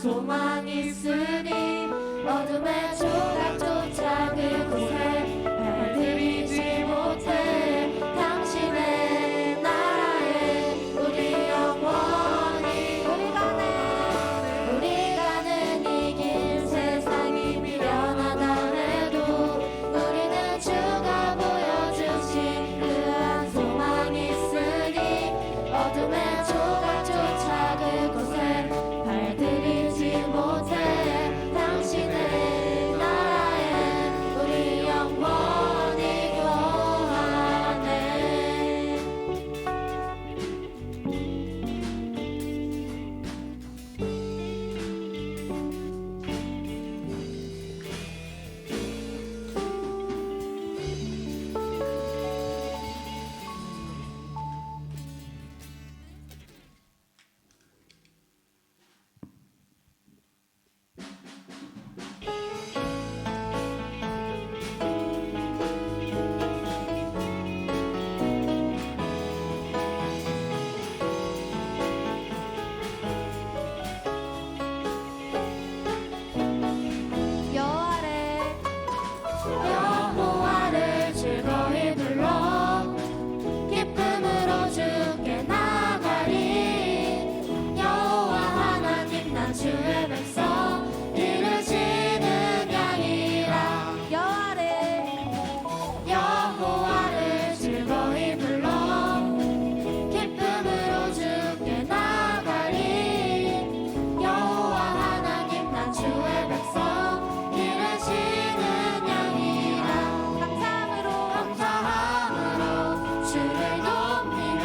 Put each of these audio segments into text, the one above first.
소망이 있으니 어둠의 조각조차 그곳에 발들이지 못해 당신의 나라에 우리 영원히 우리 가는 이 길 세상이 미련하다 해도 우리는 주가 보여주신 그한 소망이 있으니 어둠의 조각조차 그곳에 발들이지 못해 당신의 나라에 우리 영원히 거하네. 여호와를 즐거이 불러 기쁨으로 주께 나가리. 여호와 하나님 난 주의 백성 기르시는 양이라. 여호와를 즐거이 불러 기쁨으로 주께 나가리. 여호와 하나님 난 주의 백성 기르시는 양이라. 감사함으로 주를 높이며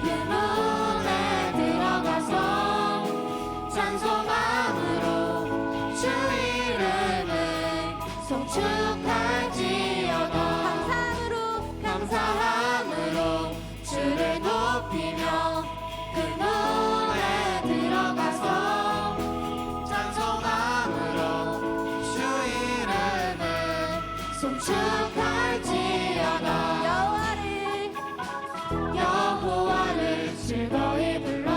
그 문에 들어가서 찬송함으로 주 이름을 송축할지어다. 감사함으로 주를 높이며 그 문에 들어가서 찬송함으로 주 이름을 송축할지어다. 여호와를 즐거이 불러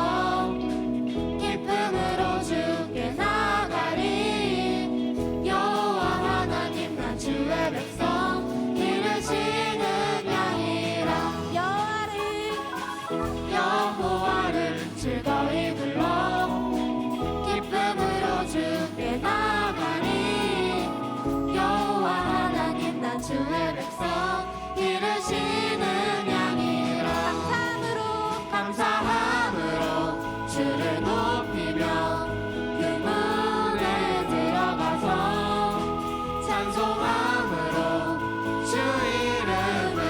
기쁨으로 주께 나가리. 여호와 하나님 난 주의 백성 기르시는 양이라. 여호와를 즐거이 불러 기쁨으로 주께 나가리. 여호와 하나님 난 주의 백성 기르시는 양이라. 감사함으로 주를 높이며 그 문에 들어가서 찬송함으로 주 이름을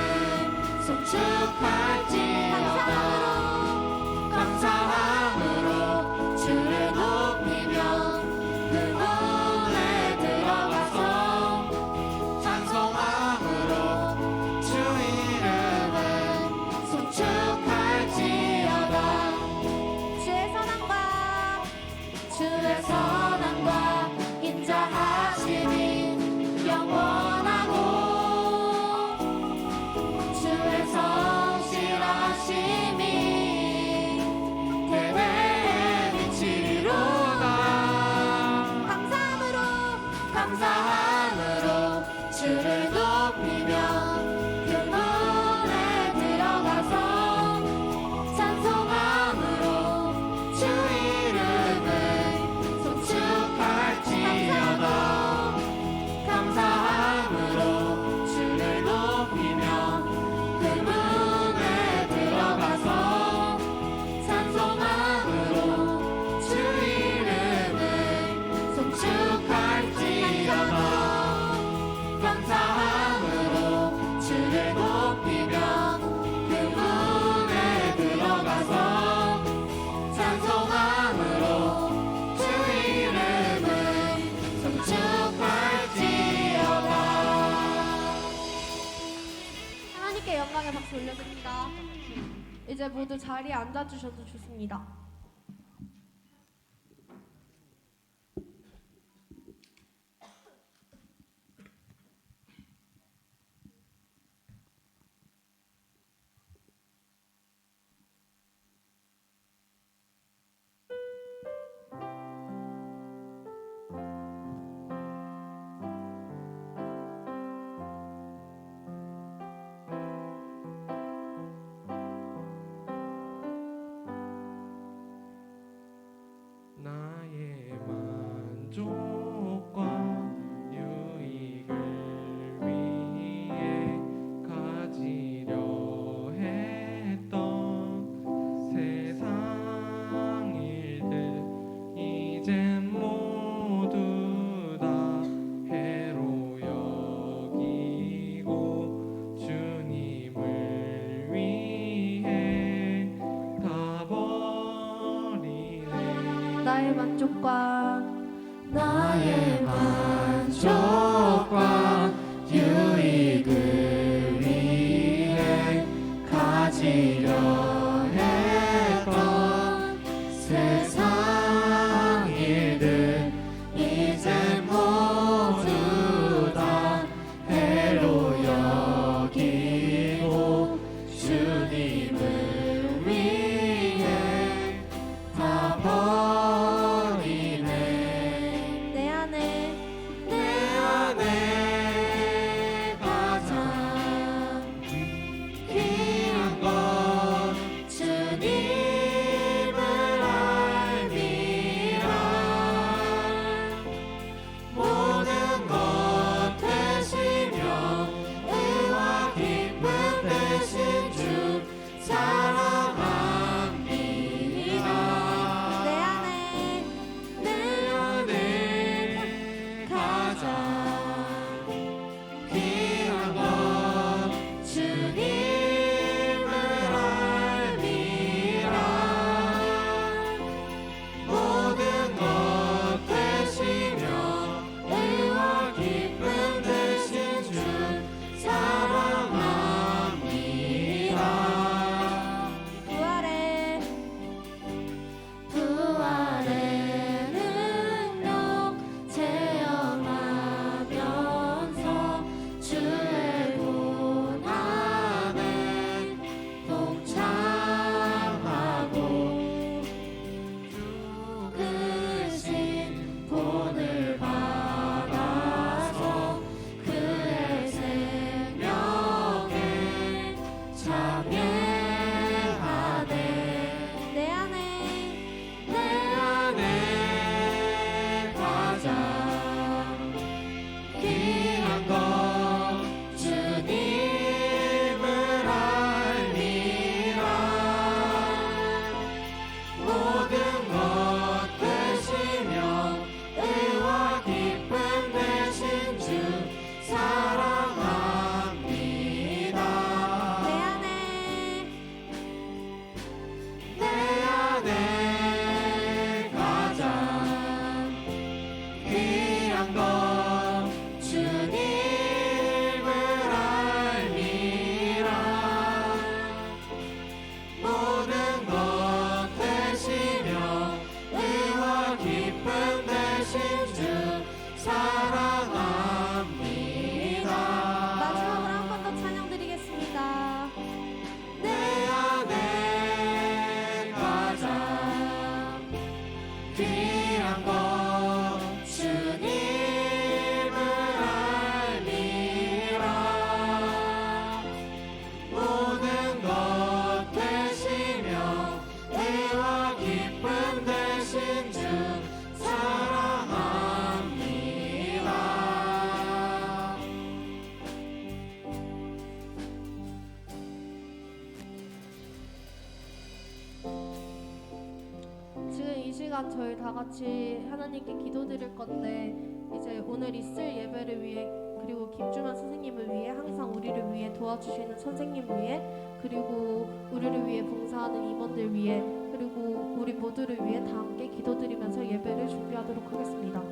송축할지어다. 감사함으로 주를 높이며 그 문에 들어가서 찬송함으로 주 이름을 송축할지어다. 주의 선함과 인자하심이 영원하고 주의 성실하심이 대대에 미치리로다. 감사함으로 주를 높이며 그 문에 들어가서 찬송함으로 주 이름을 송축할지어다. 감사함으로 주를 높이며 그 문에 들어가서 찬송함으로 주 이름을 송축할지어다. 감사함으로 주를 높이며 그 문에 들어가서 찬송함으로 주 이름을 송축할지어다. 하나님께 영광의 박수 올려드립니다. 이제 모두 자리에 앉아주셔도 좋습니다. 만족과 유익을 위해 가지려 했던 세상 일들 이젠 모두 다 해로 여기고 주님을 위해 다 버리네. 나의 만족과 나의 만족과 유익을 위해 가지려 했던 세상 일들 이제 모두 다 해로 여기고 주님을 위해 다 버리네. 내 안에 내 안에 가장 귀한 건 주님을 알미라. 모든 것 되시며 의와 기쁨 되신 주 사랑합니다. 내 안에 가장 귀한 건 주님을 알미라. 모든 것 되시며 의와 기쁨 되신 주 사랑합니다. 부활의 능력 체험하면서 주의 고난에 동참하고 죽으신 본을 받아서 그의 생명에 참여하네. 내 안에 내 안에 가장 귀한 건 주님을 알미라. 모든 것 되시며 의와 기쁨 되신 주 사랑합니다. 내 안에 내 안에 가장 귀한 건 주님을 알미라. 모든 것 되시며 의와 기쁨 되신 주 사랑합니다. 마지막으로 한 번 더 찬양 드리겠습니다. 내 안에 가장 귀한 건 주님을 알미라. 모든 것 되시며 의와 기쁨 되신 주 사랑합니다. 지금 이 시간 저희 다 같이 하나님께 기도드릴 건데 이제 오늘 있을 예배를 위해 그리고 김주만 선생님을 위해 항상 우리를 위해 도와주시는 선생님 위해 그리고 우리를 위해 봉사하는 임원들 위해 그리고 우리 모두를 위해 다 함께 기도드리면서 예배를 준비하도록 하겠습니다.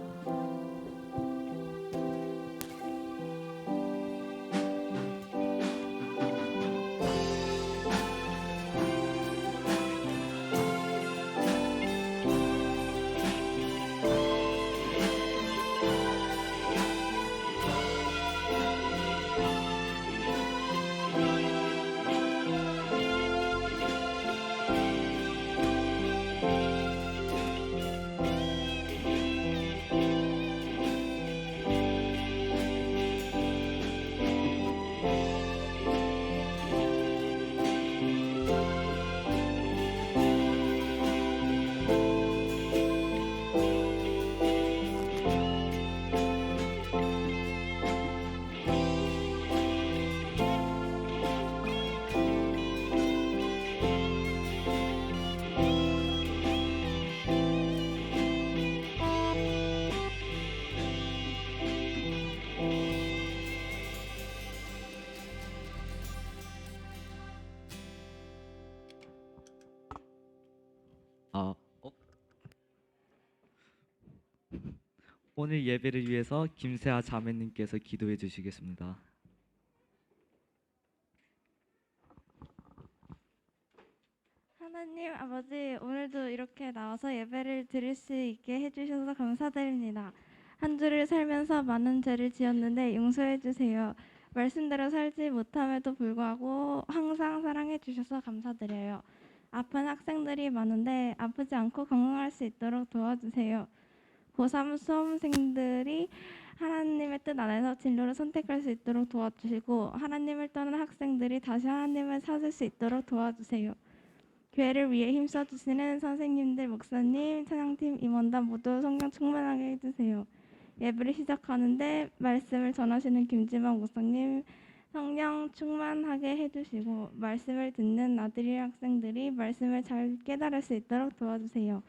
오늘 예배를 위해서 김세아 자매님께서 기도해 주시겠습니다. 하나님 아버지, 오늘도 이렇게 나와서 예배를 드릴 수 있게 해주셔서 감사드립니다. 한 주를 살면서 많은 죄를 지었는데 용서해 주세요. 말씀대로 살지 못함에도 불구하고 항상 사랑해 주셔서 감사드려요. 아픈 학생들이 많은데 아프지 않고 건강할 수 있도록 도와주세요. 고3 수험생들이 하나님의 뜻 안에서 진로를 선택할 수 있도록 도와주시고, 하나님을 떠난 학생들이 다시 하나님을 찾을 수 있도록 도와주세요. 교회를 위해 힘써주시는 선생님들, 목사님, 찬양팀, 임원단 모두 성령 충만하게 해주세요. 예배를 시작하는데 말씀을 전하시는 김지만 목사님 성령 충만하게 해주시고, 말씀을 듣는 아들이 학생들이 말씀을 잘 깨달을 수 있도록 도와주세요.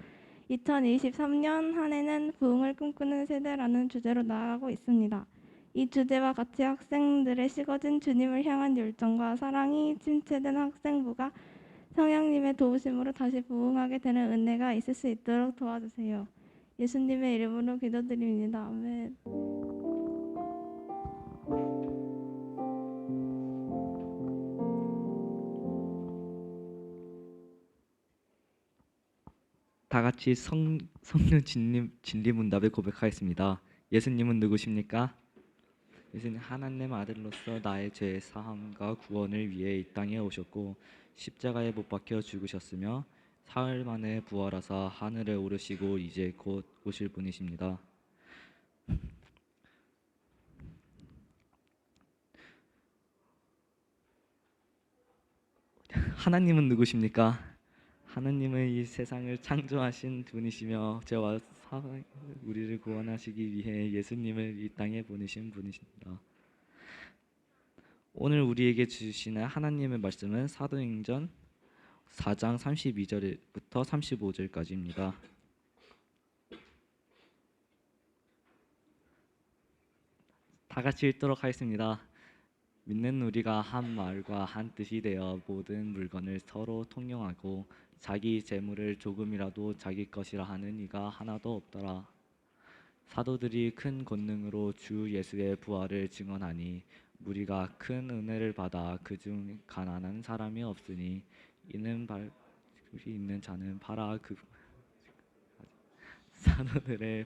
2023년 한 해는 부흥을 꿈꾸는 세대라는 주제로 나아가고 있습니다. 이 주제와 같이 학생들의 식어진 주님을 향한 열정과 사랑이 침체된 학생부가 성령님의 도우심으로 다시 부흥하게 되는 은혜가 있을 수 있도록 도와주세요. 예수님의 이름으로 기도드립니다. 아멘. 다 같이 성령 진리 문답에 고백하겠습니다. 예수님은 누구십니까? 예수님 하나님 아들로서 나의 죄 사함과 구원을 위해 이 땅에 오셨고 십자가에 못 박혀 죽으셨으며 사흘 만에 부활하사 하늘에 오르시고 이제 곧 오실 분이십니다. 하나님은 누구십니까? 하나님은 이 세상을 창조하신 분이시며 죄와 우리를 구원하시기 위해 예수님을 이 땅에 보내신 분이십니다. 오늘 우리에게 주시는 하나님의 말씀은 사도행전 4장 32절부터 35절까지입니다. 다 같이 읽도록 하겠습니다. 믿는 우리가 한 마음과 한 뜻이 되어 모든 물건을 서로 통용하고 자기 재물을 조금이라도 자기 것이라 하는 이가 하나도 없더라. 사도들이 큰 권능으로 주 예수의 부활을 증언하니 무리가 큰 은혜를 받아 그중 가난한 사람이 없으니 이는 발이 있는 자는 팔아 그 사도들의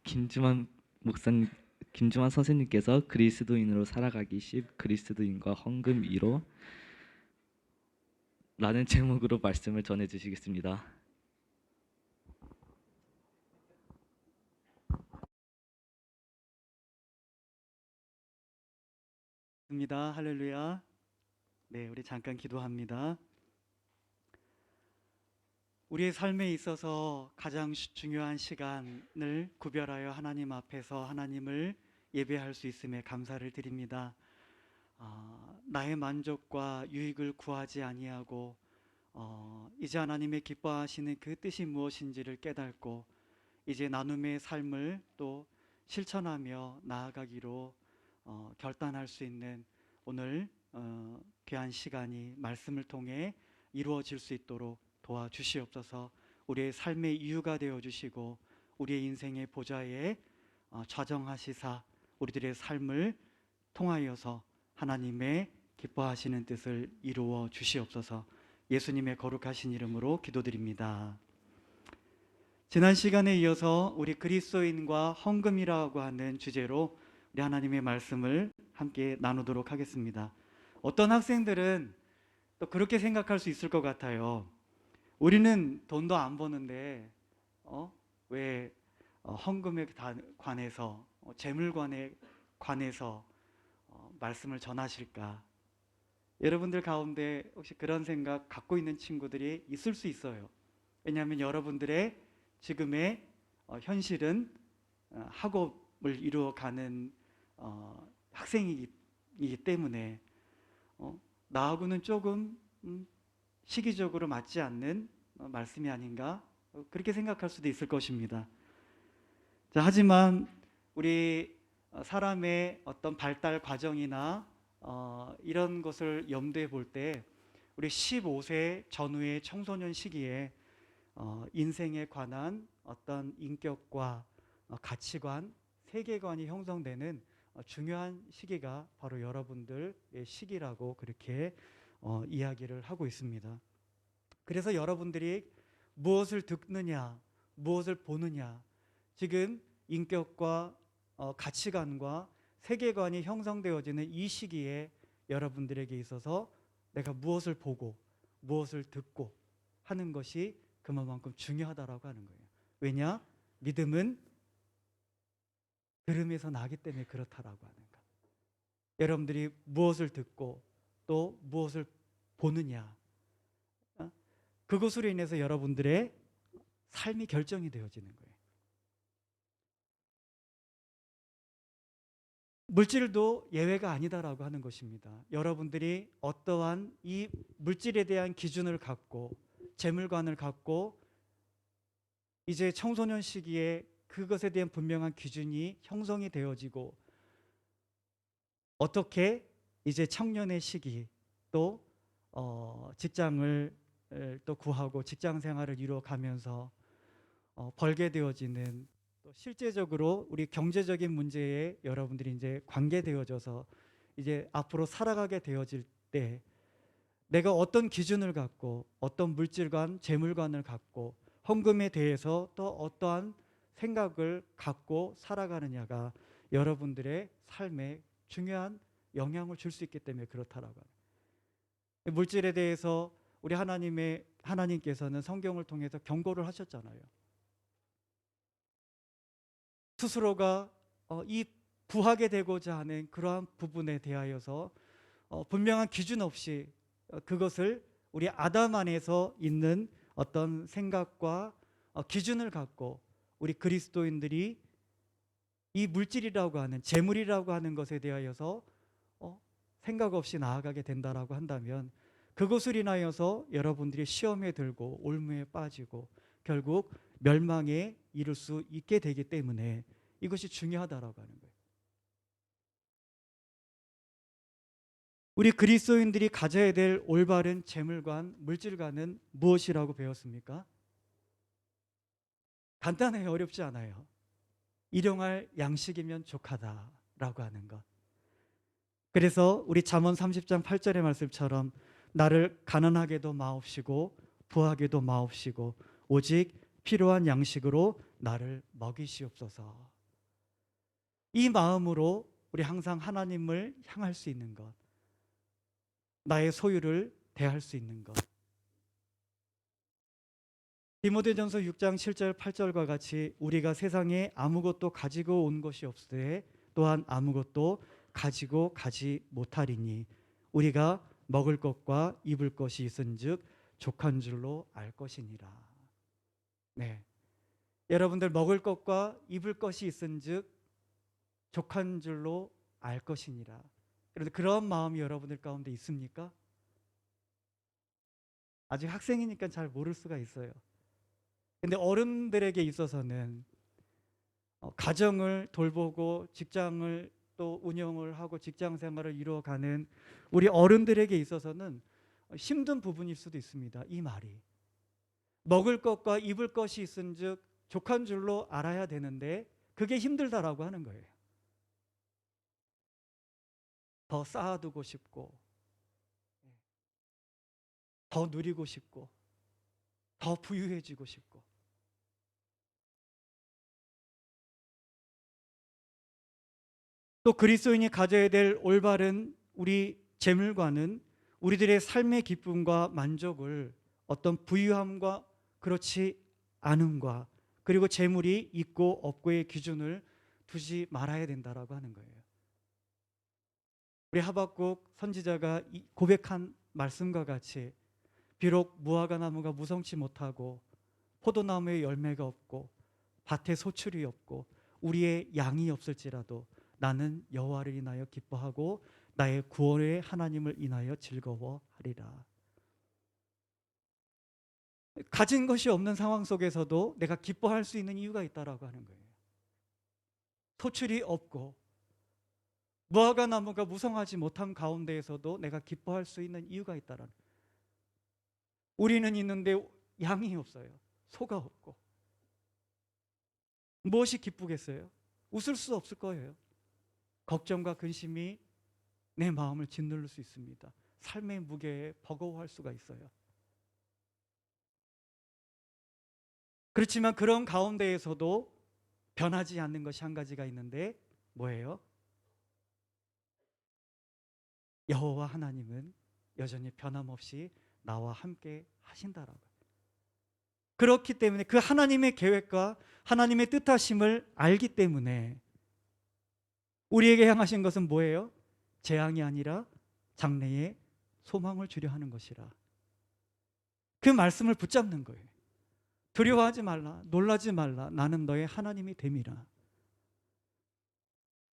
김주만 선생님께서 그리스도인으로 살아가기 쉽 그리스도인과 헌금 1호 라는 제목으로 말씀을 전해 주시겠습니다. 입니다. 할렐루야. 네, 우리 잠깐 기도합니다. 우리의 삶에 있어서 가장 중요한 시간을 구별하여 하나님 앞에서 하나님을 예배할 수 있음에 감사를 드립니다. 나의 만족과 유익을 구하지 아니하고 이제 하나님의 기뻐하시는 그 뜻이 무엇인지를 깨닫고 이제 나눔의 삶을 또 실천하며 나아가기로 결단할 수 있는 오늘 귀한 시간이 말씀을 통해 이루어질 수 있도록 도와주시옵소서. 우리의 삶의 이유가 되어주시고 우리의 인생의 보좌에 좌정하시사 우리들의 삶을 통하여서 하나님의 기뻐하시는 뜻을 이루어 주시옵소서. 예수님의 거룩하신 이름으로 기도드립니다. 지난 시간에 이어서 우리 그리스도인과 헌금이라고 하는 주제로 우리 하나님의 말씀을 함께 나누도록 하겠습니다. 어떤 학생들은 또 그렇게 생각할 수 있을 것 같아요. 우리는 돈도 안 버는데 왜 헌금에 관해서 재물관에 관해서 말씀을 전하실까? 여러분들 가운데 혹시 그런 생각 갖고 있는 친구들이 있을 수 있어요. 왜냐하면 여러분들의 지금의 현실은 학업을 이루어가는 학생이기 때문에 나하고는 조금 시기적으로 맞지 않는 말씀이 아닌가 그렇게 생각할 수도 있을 것입니다. 자, 하지만 우리 사람의 어떤 발달 과정이나 이런 것을 염두에 볼 때 우리 15세 전후의 청소년 시기에 인생에 관한 어떤 인격과 가치관, 세계관이 형성되는 중요한 시기가 바로 여러분들의 시기라고 그렇게 이야기를 하고 있습니다. 그래서 여러분들이 무엇을 듣느냐, 무엇을 보느냐, 지금 인격과 가치관과 세계관이 형성되어지는 이 시기에 여러분들에게 있어서 내가 무엇을 보고 무엇을 듣고 하는 것이 그만큼 중요하다라고 하는 거예요. 왜냐? 믿음은 들음에서 나기 때문에 그렇다라고 하는 거. 여러분들이 무엇을 듣고 또 무엇을 보느냐, 그것으로 인해서 여러분들의 삶이 결정이 되어지는 거예요. 물질도 예외가 아니다라고 하는 것입니다. 여러분들이 어떠한 이 물질에 대한 기준을 갖고 재물관을 갖고 이제 청소년 시기에 그것에 대한 분명한 기준이 형성이 되어지고 어떻게 이제 청년의 시기 또 직장을 또 구하고 직장 생활을 이루어가면서 벌게 되어지는 또 실제적으로 우리 경제적인 문제에 여러분들이 이제 관계되어져서 이제 앞으로 살아가게 되어질 때 내가 어떤 기준을 갖고 어떤 물질관, 재물관을 갖고 헌금에 대해서 또 어떠한 생각을 갖고 살아가느냐가 여러분들의 삶에 중요한 영향을 줄 수 있기 때문에 그렇다라고 합니다. 물질에 대해서 우리 하나님께서는 성경을 통해서 경고를 하셨잖아요. 스스로가 이 부하게 되고자 하는 그러한 부분에 대하여서 분명한 기준 없이 그것을 우리 아담 안에서 있는 어떤 생각과 기준을 갖고 우리 그리스도인들이 이 물질이라고 하는 재물이라고 하는 것에 대하여서 생각 없이 나아가게 된다라고 한다면 그것을 인하여서 여러분들이 시험에 들고 올무에 빠지고 결국 멸망에 이를 수 있게 되기 때문에 이것이 중요하다라고 하는 거예요. 우리 그리스도인들이 가져야 될 올바른 재물관, 물질관은 무엇이라고 배웠습니까? 간단해요. 어렵지 않아요. 일용할 양식이면 족하다라고 하는 것. 그래서 우리 잠언 30장 8절의 말씀처럼 나를 가난하게도 마옵시고 부하게도 마옵시고 오직 필요한 양식으로 나를 먹이시옵소서. 이 마음으로 우리 항상 하나님을 향할 수 있는 것, 나의 소유를 대할 수 있는 것. 디모데전서 6장 7절 8절과 같이 우리가 세상에 아무것도 가지고 온 것이 없으되 또한 아무것도 가지고 가지 못하리니 우리가 먹을 것과 입을 것이 있은즉 족한 줄로 알 것이니라. 네, 여러분들 먹을 것과 입을 것이 있은즉 족한 줄로 알 것이니라. 그런데 그런 마음이 여러분들 가운데 있습니까? 아직 학생이니까 잘 모를 수가 있어요. 근데 어른들에게 있어서는 가정을 돌보고 직장을 또 운영을 하고 직장 생활을 이루어가는 우리 어른들에게 있어서는 힘든 부분일 수도 있습니다. 이 말이 먹을 것과 입을 것이 있은즉 족한 줄로 알아야 되는데 그게 힘들다라고 하는 거예요. 더 쌓아두고 싶고 더 누리고 싶고 더 부유해지고 싶고 또 그리스도인이 가져야 될 올바른 우리 재물관은 우리들의 삶의 기쁨과 만족을 어떤 부유함과 그렇지 않음과 그리고 재물이 있고 없고의 기준을 두지 말아야 된다라고 하는 거예요. 우리 하박국 선지자가 고백한 말씀과 같이 비록 무화과 나무가 무성치 못하고 포도나무에 열매가 없고 밭에 소출이 없고 우리의 양이 없을지라도 나는 여호와를 인하여 기뻐하고 나의 구원의 하나님을 인하여 즐거워하리라. 가진 것이 없는 상황 속에서도 내가 기뻐할 수 있는 이유가 있다라고 하는 거예요. 소출이 없고 무화과 나무가 무성하지 못한 가운데에서도 내가 기뻐할 수 있는 이유가 있다라는. 우리는 있는데 양이 없어요. 소가 없고. 무엇이 기쁘겠어요? 웃을 수 없을 거예요. 걱정과 근심이 내 마음을 짓누를 수 있습니다. 삶의 무게에 버거워할 수가 있어요. 그렇지만 그런 가운데에서도 변하지 않는 것이 한 가지가 있는데 뭐예요? 여호와 하나님은 여전히 변함없이 나와 함께 하신다라고. 그렇기 때문에 그 하나님의 계획과 하나님의 뜻하심을 알기 때문에 우리에게 향하신 것은 뭐예요? 재앙이 아니라 장래에 소망을 주려 하는 것이라. 그 말씀을 붙잡는 거예요. 두려워하지 말라, 놀라지 말라, 나는 너의 하나님이 됨이라.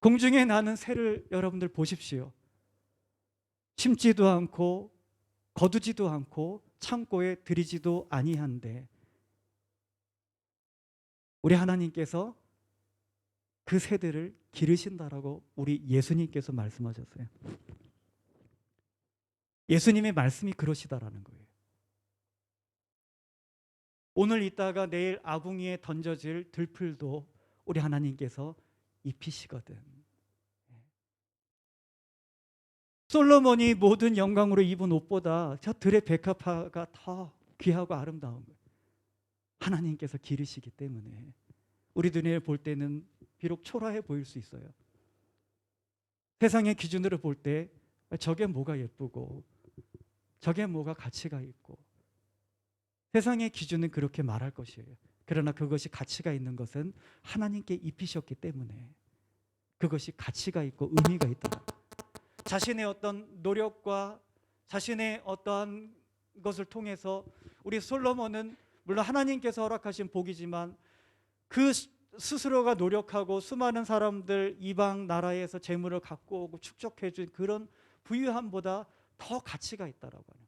공중에 나는 새를 여러분들 보십시오. 심지도 않고 거두지도 않고 창고에 들이지도 아니한데 우리 하나님께서 그 새들을 기르신다라고 우리 예수님께서 말씀하셨어요. 예수님의 말씀이 그러시다라는 거예요. 오늘 있다가 내일 아궁이에 던져질 들풀도 우리 하나님께서 입히시거든. 솔로몬이 모든 영광으로 입은 옷보다 저 들의 백합화가 더 귀하고 아름다운 거예요. 하나님께서 기르시기 때문에 우리 눈에 볼 때는 비록 초라해 보일 수 있어요. 세상의 기준으로 볼 때 저게 뭐가 예쁘고 저게 뭐가 가치가 있고 세상의 기준은 그렇게 말할 것이에요. 그러나 그것이 가치가 있는 것은 하나님께 입히셨기 때문에 그것이 가치가 있고 의미가 있다. 자신의 어떤 노력과 자신의 어떠한 것을 통해서 우리 솔로몬은 물론 하나님께서 허락하신 복이지만 그 스스로가 노력하고 수많은 사람들 이방 나라에서 재물을 갖고 오고 축적해 준 그런 부유함보다 더 가치가 있다라고 하는.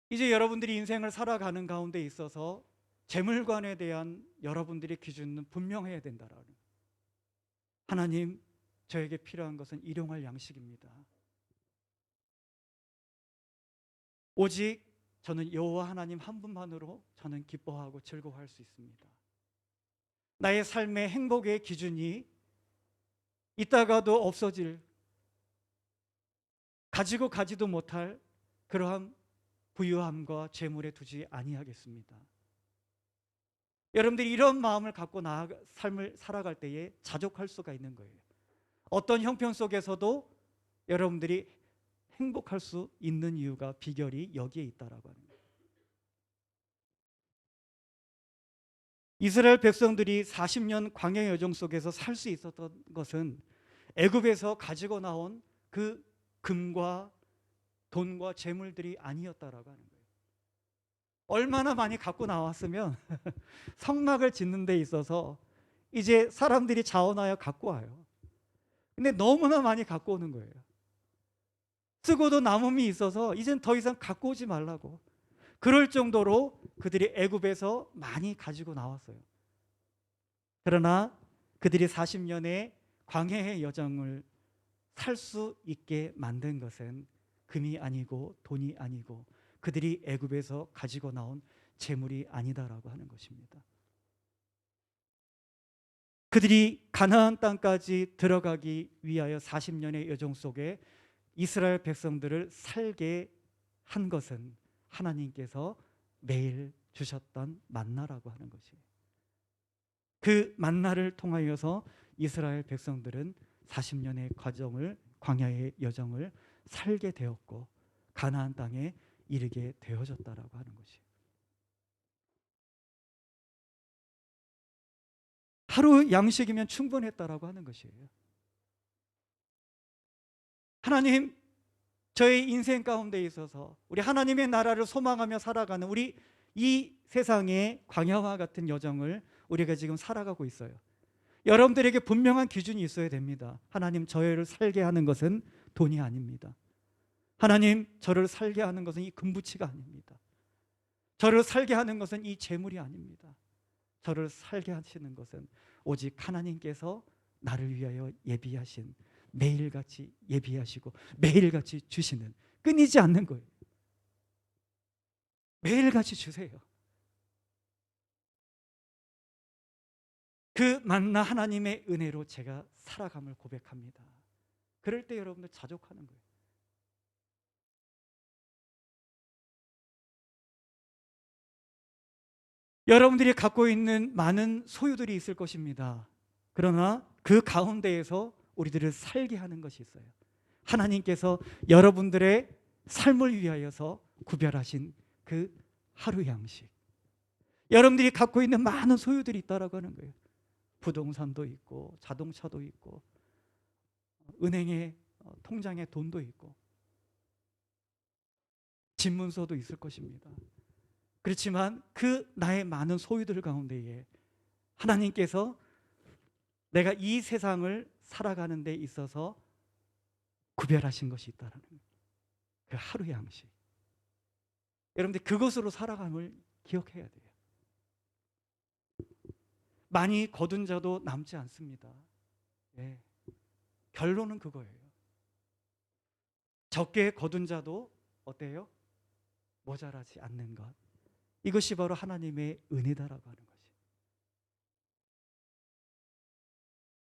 이제 여러분들이 인생을 살아가는 가운데 있어서 재물관에 대한 여러분들의 기준은 분명해야 된다라는. 하나님, 저에게 필요한 것은 일용할 양식입니다. 오직 저는 여호와 하나님 한 분만으로 저는 기뻐하고 즐거워할 수 있습니다. 나의 삶의 행복의 기준이 있다가도 없어질, 가지고 가지도 못할 그러한 부유함과 재물에 두지 아니하겠습니다. 여러분들이 이런 마음을 갖고 삶을 살아갈 때에 자족할 수가 있는 거예요. 어떤 형편 속에서도 여러분들이 행복할 수 있는 이유가 비결이 여기에 있다라고 하는 거예요. 이스라엘 백성들이 40년 광야의 여정 속에서 살 수 있었던 것은 애굽에서 가지고 나온 그 금과 돈과 재물들이 아니었다라고 하는 거예요. 얼마나 많이 갖고 나왔으면 성막을 짓는 데 있어서 이제 사람들이 자원하여 갖고 와요. 근데 너무나 많이 갖고 오는 거예요. 쓰고도 남음이 있어서 이젠 더 이상 갖고 오지 말라고. 그럴 정도로 그들이 애굽에서 많이 가지고 나왔어요. 그러나 그들이 40년의 광야의 여정을 살 수 있게 만든 것은 금이 아니고 돈이 아니고 그들이 애굽에서 가지고 나온 재물이 아니다라고 하는 것입니다. 그들이 가나안 땅까지 들어가기 위하여 40년의 여정 속에 이스라엘 백성들을 살게 한 것은 하나님께서 매일 주셨던 만나라고 하는 것이에요. 그 만나를 통하여서 이스라엘 백성들은 40년의 과정을, 광야의 여정을 살게 되었고 가나안 땅에 이르게 되어졌다라고 하는 것이에요. 하루 양식이면 충분했다라고 하는 것이에요. 하나님, 저의 인생 가운데 있어서 우리 하나님의 나라를 소망하며 살아가는 우리 이 세상의 광야와 같은 여정을 우리가 지금 살아가고 있어요. 여러분들에게 분명한 기준이 있어야 됩니다. 하나님, 저를 살게 하는 것은 돈이 아닙니다. 하나님, 저를 살게 하는 것은 이 금부치가 아닙니다. 저를 살게 하는 것은 이 재물이 아닙니다. 저를 살게 하시는 것은 오직 하나님께서 나를 위하여 예비하신, 매일같이 예비하시고 매일같이 주시는, 끊이지 않는 거예요. 매일같이 주세요. 그 만나 하나님의 은혜로 제가 살아감을 고백합니다. 그럴 때 여러분들 자족하는 거예요. 여러분들이 갖고 있는 많은 소유들이 있을 것입니다. 그러나 그 가운데에서 우리들을 살게 하는 것이 있어요. 하나님께서 여러분들의 삶을 위하여서 구별하신 그 하루 양식. 여러분들이 갖고 있는 많은 소유들이 있다라고 하는 거예요. 부동산도 있고 자동차도 있고 은행에 통장에 돈도 있고 집문서도 있을 것입니다. 그렇지만 그 나의 많은 소유들 가운데에 하나님께서 내가 이 세상을 살아가는 데 있어서 구별하신 것이 있다라는 거예요. 그 하루 양식. 여러분들 그것으로 살아감을 기억해야 돼요. 많이 거둔 자도 남지 않습니다. 예. 결론은 그거예요. 적게 거둔 자도 어때요? 모자라지 않는 것. 이것이 바로 하나님의 은혜다라고 하는 것이.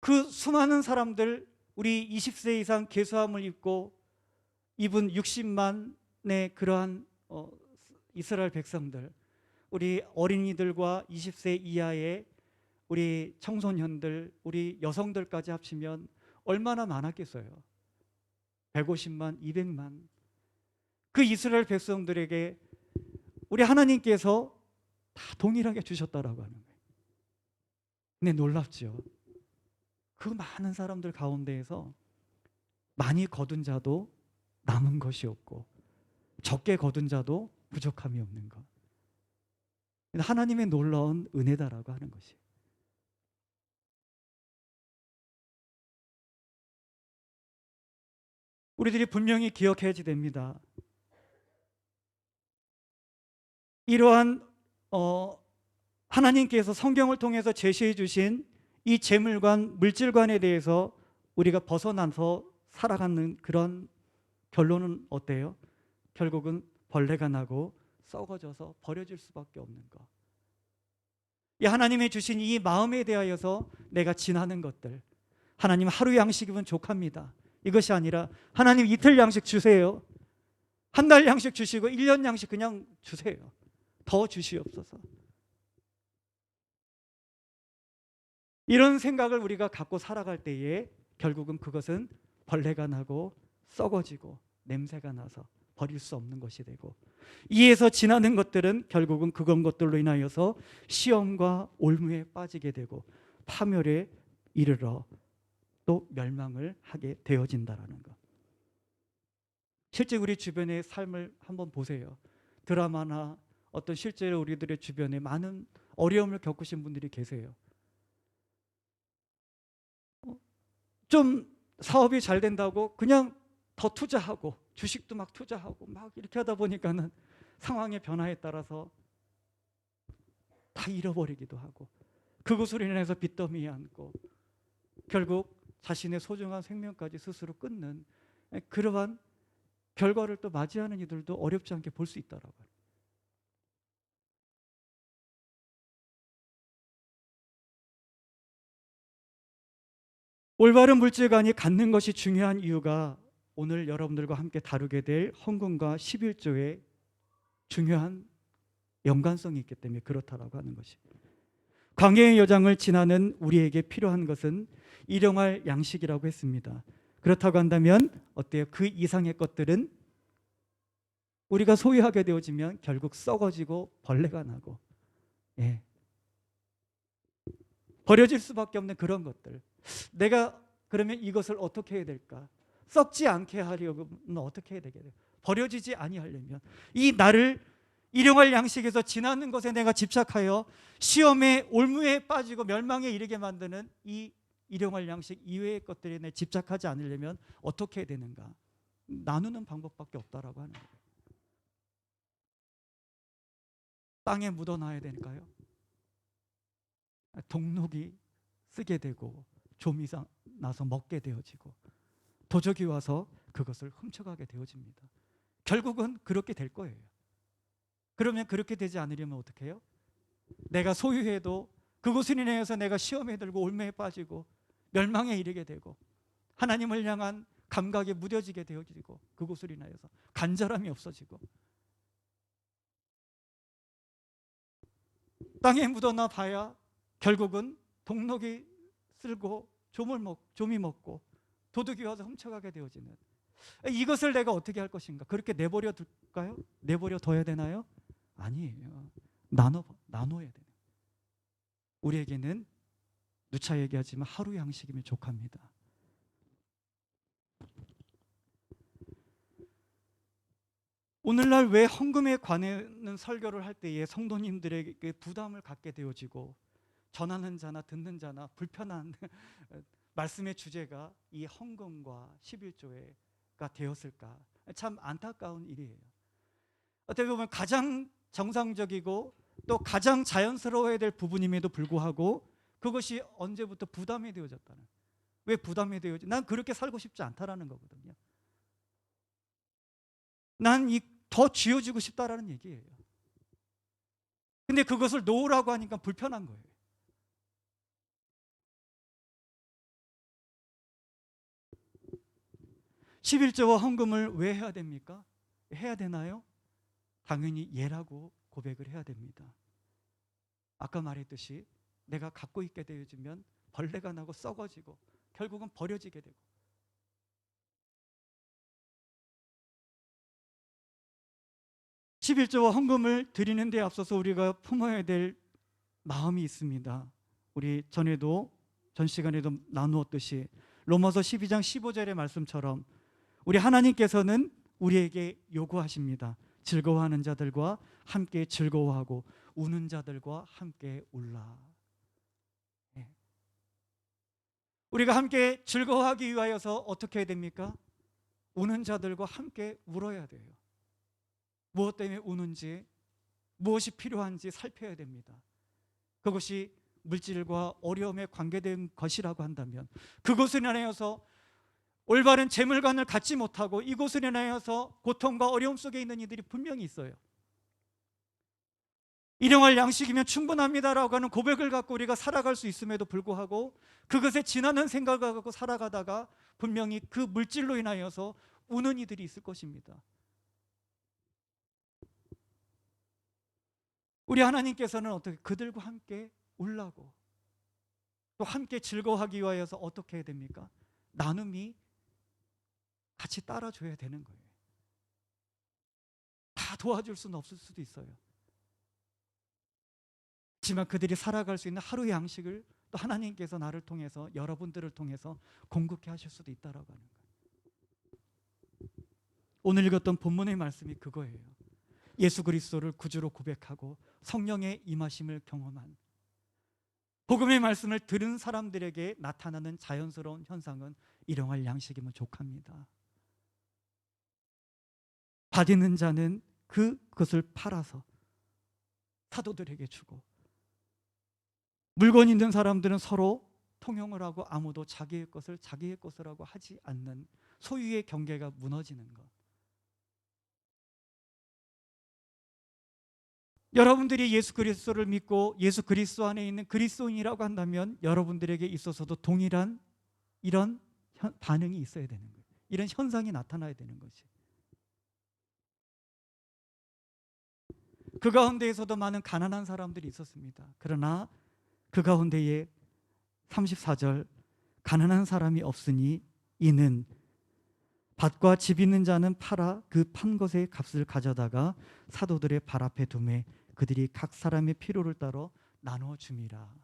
그 수많은 사람들, 우리 20세 이상 계수함을 입고 입은 60만의 그러한 이스라엘 백성들, 우리 어린이들과 20세 이하의 우리 청소년들, 우리 여성들까지 합치면 얼마나 많았겠어요? 150만, 200만. 그 이스라엘 백성들에게 우리 하나님께서 다 동일하게 주셨다라고 하는 거예요. 근데 놀랍죠. 그 많은 사람들 가운데에서 많이 거둔 자도 남은 것이 없고 적게 거둔 자도 부족함이 없는 것. 하나님의 놀라운 은혜다라고 하는 것이. 우리들이 분명히 기억해야지 됩니다. 이러한 하나님께서 성경을 통해서 제시해 주신 이 재물관, 물질관에 대해서 우리가 벗어나서 살아가는 그런 결론은 어때요? 결국은 벌레가 나고 썩어져서 버려질 수밖에 없는 것. 이 하나님이 주신 이 마음에 대하여서 내가 지나는 것들, 하나님 하루 양식이면 족합니다. 이것이 아니라 하나님 이틀 양식 주세요. 한 달 양식 주시고 1년 양식 그냥 주세요. 더 주시옵소서. 이런 생각을 우리가 갖고 살아갈 때에 결국은 그것은 벌레가 나고 썩어지고 냄새가 나서 버릴 수 없는 것이 되고, 이에서 지나는 것들은 결국은 그런 것들로 인하여서 시험과 올무에 빠지게 되고 파멸에 이르러 또 멸망을 하게 되어진다라는 것. 실제 우리 주변의 삶을 한번 보세요. 드라마나 어떤 실제로 우리들의 주변에 많은 어려움을 겪으신 분들이 계세요. 좀 사업이 잘 된다고 그냥 더 투자하고 주식도 막 투자하고 막 이렇게 하다 보니까는 상황의 변화에 따라서 다 잃어버리기도 하고 그것으로 인해서 빚더미에 앉고 결국 자신의 소중한 생명까지 스스로 끊는 그러한 결과를 또 맞이하는 이들도 어렵지 않게 볼 수 있다라고요. 올바른 물질관이 갖는 것이 중요한 이유가 오늘 여러분들과 함께 다루게 될 헌금과 11조의 중요한 연관성이 있기 때문에 그렇다라고 하는 것이. 광야의 여정을 지나는 우리에게 필요한 것은 일용할 양식이라고 했습니다. 그렇다고 한다면 어때요? 그 이상의 것들은 우리가 소유하게 되어지면 결국 썩어지고 벌레가 나고 버려질 수밖에 없는 그런 것들. 내가 그러면 이것을 어떻게 해야 될까? 썩지 않게 하려면 어떻게 해야 되겠어요? 버려지지 아니하려면 이 나를 일용할 양식에서 지나는 것에 내가 집착하여 시험에 올무에 빠지고 멸망에 이르게 만드는 이 일용할 양식 이외의 것들에 내 집착하지 않으려면 어떻게 해야 되는가? 나누는 방법밖에 없다라고 하는 거예요. 땅에 묻어놔야 될까요? 동록이 쓰게 되고 좀이 나서 먹게 되어지고 도적이 와서 그것을 훔쳐가게 되어집니다. 결국은 그렇게 될 거예요. 그러면 그렇게 되지 않으려면 어떻게 해요? 내가 소유해도 그것을 인해서 내가 시험에 들고 올매에 빠지고 멸망에 이르게 되고 하나님을 향한 감각에 무뎌지게 되어지고 그것을 인하여서 간절함이 없어지고 땅에 묻어놔 봐야 결국은 동록이 쓸고 좀이 먹고 도둑이 와서 훔쳐가게 되어지는, 이것을 내가 어떻게 할 것인가? 그렇게 내버려 둘까요? 내버려 둬야 되나요? 아니에요. 나눠야 돼요. 우리에게는 누차 얘기하지만 하루 양식이면 족합니다. 오늘날 왜 헌금에 관한 설교를 할 때에 성도님들에게 부담을 갖게 되어지고 전하는 자나 듣는 자나 불편한 말씀의 주제가 이 헌금과 11조가 되었을까? 참 안타까운 일이에요. 어떻게 보면 가장 정상적이고 또 가장 자연스러워야 될 부분임에도 불구하고 그것이 언제부터 부담이 되어졌다는, 왜 부담이 되어지? 난 그렇게 살고 싶지 않다라는 거거든요. 난 더 쥐어지고 싶다라는 얘기예요. 근데 그것을 놓으라고 하니까 불편한 거예요. (11조와) 헌금을 왜 해야 됩니까? 해야 되나요? 당연히 예라고 고백을 해야 됩니다. 아까 말했듯이 내가 갖고 있게 되어지면 벌레가 나고 썩어지고 결국은 버려지게 되고, 11조와 헌금을 드리는 데 앞서서 우리가 품어야 될 마음이 있습니다. 우리 전 시간에도 나누었듯이 로마서 12장 15절의 말씀처럼 우리 하나님께서는 우리에게 요구하십니다. 즐거워하는 자들과 함께 즐거워하고 우는 자들과 함께 울라. 우리가 함께 즐거워하기 위하여서 어떻게 해야 됩니까? 우는 자들과 함께 울어야 돼요. 무엇 때문에 우는지, 무엇이 필요한지 살펴야 됩니다. 그것이 물질과 어려움에 관계된 것이라고 한다면 그것을 인하여서 올바른 재물관을 갖지 못하고 이것을 인하여서 고통과 어려움 속에 있는 이들이 분명히 있어요. 일용할 양식이면 충분합니다라고 하는 고백을 갖고 우리가 살아갈 수 있음에도 불구하고 그것에 지나는 생각을 갖고 살아가다가 분명히 그 물질로 인하여서 우는 이들이 있을 것입니다. 우리 하나님께서는 어떻게 그들과 함께 울라고 또 함께 즐거워하기 위하여서 어떻게 해야 됩니까? 나눔이 같이 따라줘야 되는 거예요. 다 도와줄 수는 없을 수도 있어요. 하지만 그들이 살아갈 수 있는 하루의 양식을 또 하나님께서 나를 통해서, 여러분들을 통해서 공급해 하실 수도 있다라고 하는 거예요. 오늘 읽었던 본문의 말씀이 그거예요. 예수 그리스도를 구주로 고백하고 성령의 임하심을 경험한 복음의 말씀을 들은 사람들에게 나타나는 자연스러운 현상은 일용할 양식이면 족합니다. 받는 자는 그것을 팔아서 사도들에게 주고, 물건 있는 사람들은 서로 통용을 하고 아무도 자기의 것을 자기의 것이라고 하지 않는 소유의 경계가 무너지는 것. 여러분들이 예수 그리스도를 믿고 예수 그리스도 안에 있는 그리스도인이라고 한다면 여러분들에게 있어서도 동일한 이런 반응이 있어야 되는 거예요. 이런 현상이 나타나야 되는 거지. 그 가운데에서도 많은 가난한 사람들이 있었습니다. 그러나 그 가운데에 34절 가난한 사람이 없으니 이는 밭과 집 있는 자는 팔아 그 판 것의 값을 가져다가 사도들의 발 앞에 두매 그들이 각 사람의 필요를 따라 나누어 줌이라.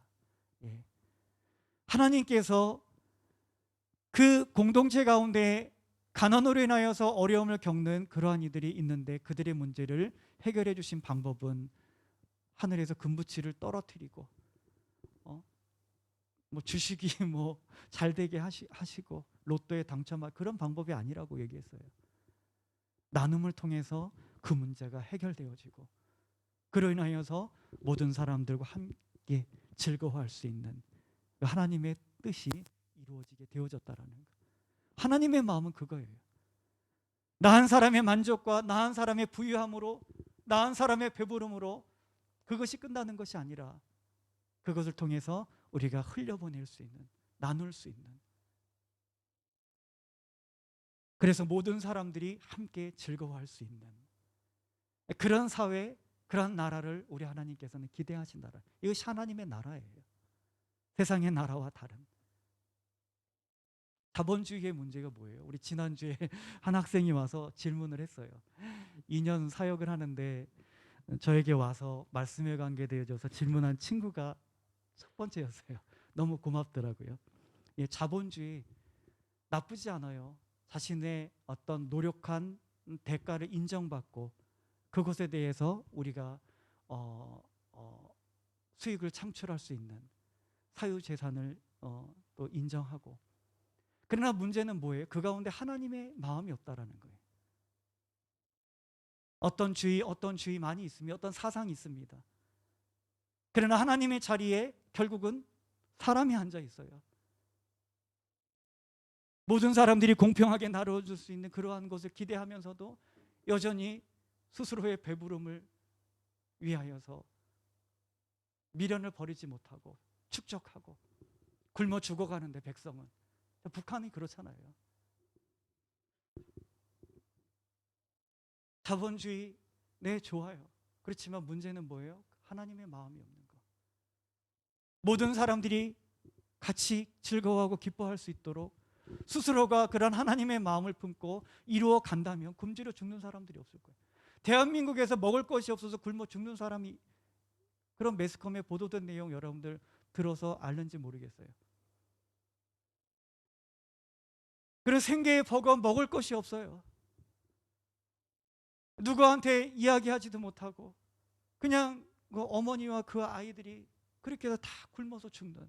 하나님께서 그 공동체 가운데 가난으로 인하여서 어려움을 겪는 그러한 이들이 있는데 그들의 문제를 해결해 주신 방법은 하늘에서 금부치를 떨어뜨리고 주식이 잘 되게 하시고 로또에 당첨할 그런 방법이 아니라고 얘기했어요. 나눔을 통해서 그 문제가 해결되어지고 그로 인하여서 모든 사람들과 함께 즐거워할 수 있는 하나님의 뜻이 이루어지게 되어졌다라는 거. 하나님의 마음은 그거예요. 나 한 사람의 만족과 나 한 사람의 부유함으로, 나 한 사람의 배부름으로 그것이 끝나는 것이 아니라 그것을 통해서 우리가 흘려보낼 수 있는, 나눌 수 있는, 그래서 모든 사람들이 함께 즐거워할 수 있는 그런 사회, 그런 나라를 우리 하나님께서는 기대하신다라. 이것이 하나님의 나라예요. 세상의 나라와 다른. 자본주의의 문제가 뭐예요? 우리 지난주에 한 학생이 와서 질문을 했어요. 2년 사역을 하는데 저에게 와서 말씀에 관계되어져서 질문한 친구가 첫 번째였어요. 너무 고맙더라고요. 예, 자본주의 나쁘지 않아요. 자신의 어떤 노력한 대가를 인정받고 그것에 대해서 우리가 수익을 창출할 수 있는 사유재산을 또 인정하고. 그러나 문제는 뭐예요? 그 가운데 하나님의 마음이 없다라는 거예요. 어떤 주의 많이 있으며 어떤 사상이 있습니다. 그러나 하나님의 자리에 결국은 사람이 앉아 있어요. 모든 사람들이 공평하게 나눠줄 수 있는 그러한 것을 기대하면서도 여전히 스스로의 배부름을 위하여서 미련을 버리지 못하고 축적하고 굶어 죽어가는데 백성은. 북한이 그렇잖아요. 자본주의 네 좋아요. 그렇지만 문제는 뭐예요? 하나님의 마음이 없는 거. 모든 사람들이 같이 즐거워하고 기뻐할 수 있도록 스스로가 그런 하나님의 마음을 품고 이루어 간다면 굶주려 죽는 사람들이 없을 거예요. 대한민국에서 먹을 것이 없어서 굶어 죽는 사람이, 그런 매스컴에 보도된 내용 여러분들 들어서 알는지 모르겠어요. 그런 생계의 버거 먹을 것이 없어요. 누구한테 이야기하지도 못하고 그냥 그 어머니와 그 아이들이 그렇게 해서 다 굶어서 죽는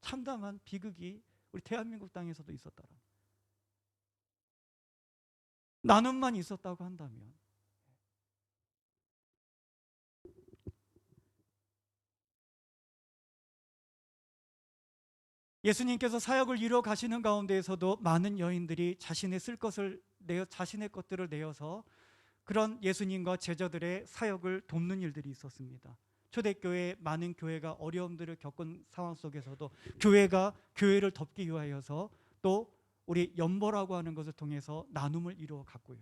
참담한 비극이 우리 대한민국 땅에서도 있었더라. 나눔만 있었다고 한다면 예수님께서 사역을 이루어 가시는 가운데에서도 많은 여인들이 자신의 쓸 것을 내어 자신의 것들을 내어서 그런 예수님과 제자들의 사역을 돕는 일들이 있었습니다. 초대교회 많은 교회가 어려움들을 겪은 상황 속에서도 교회가 교회를 덮기 위하여서 또 우리 연보라고 하는 것을 통해서 나눔을 이루어 갔고요.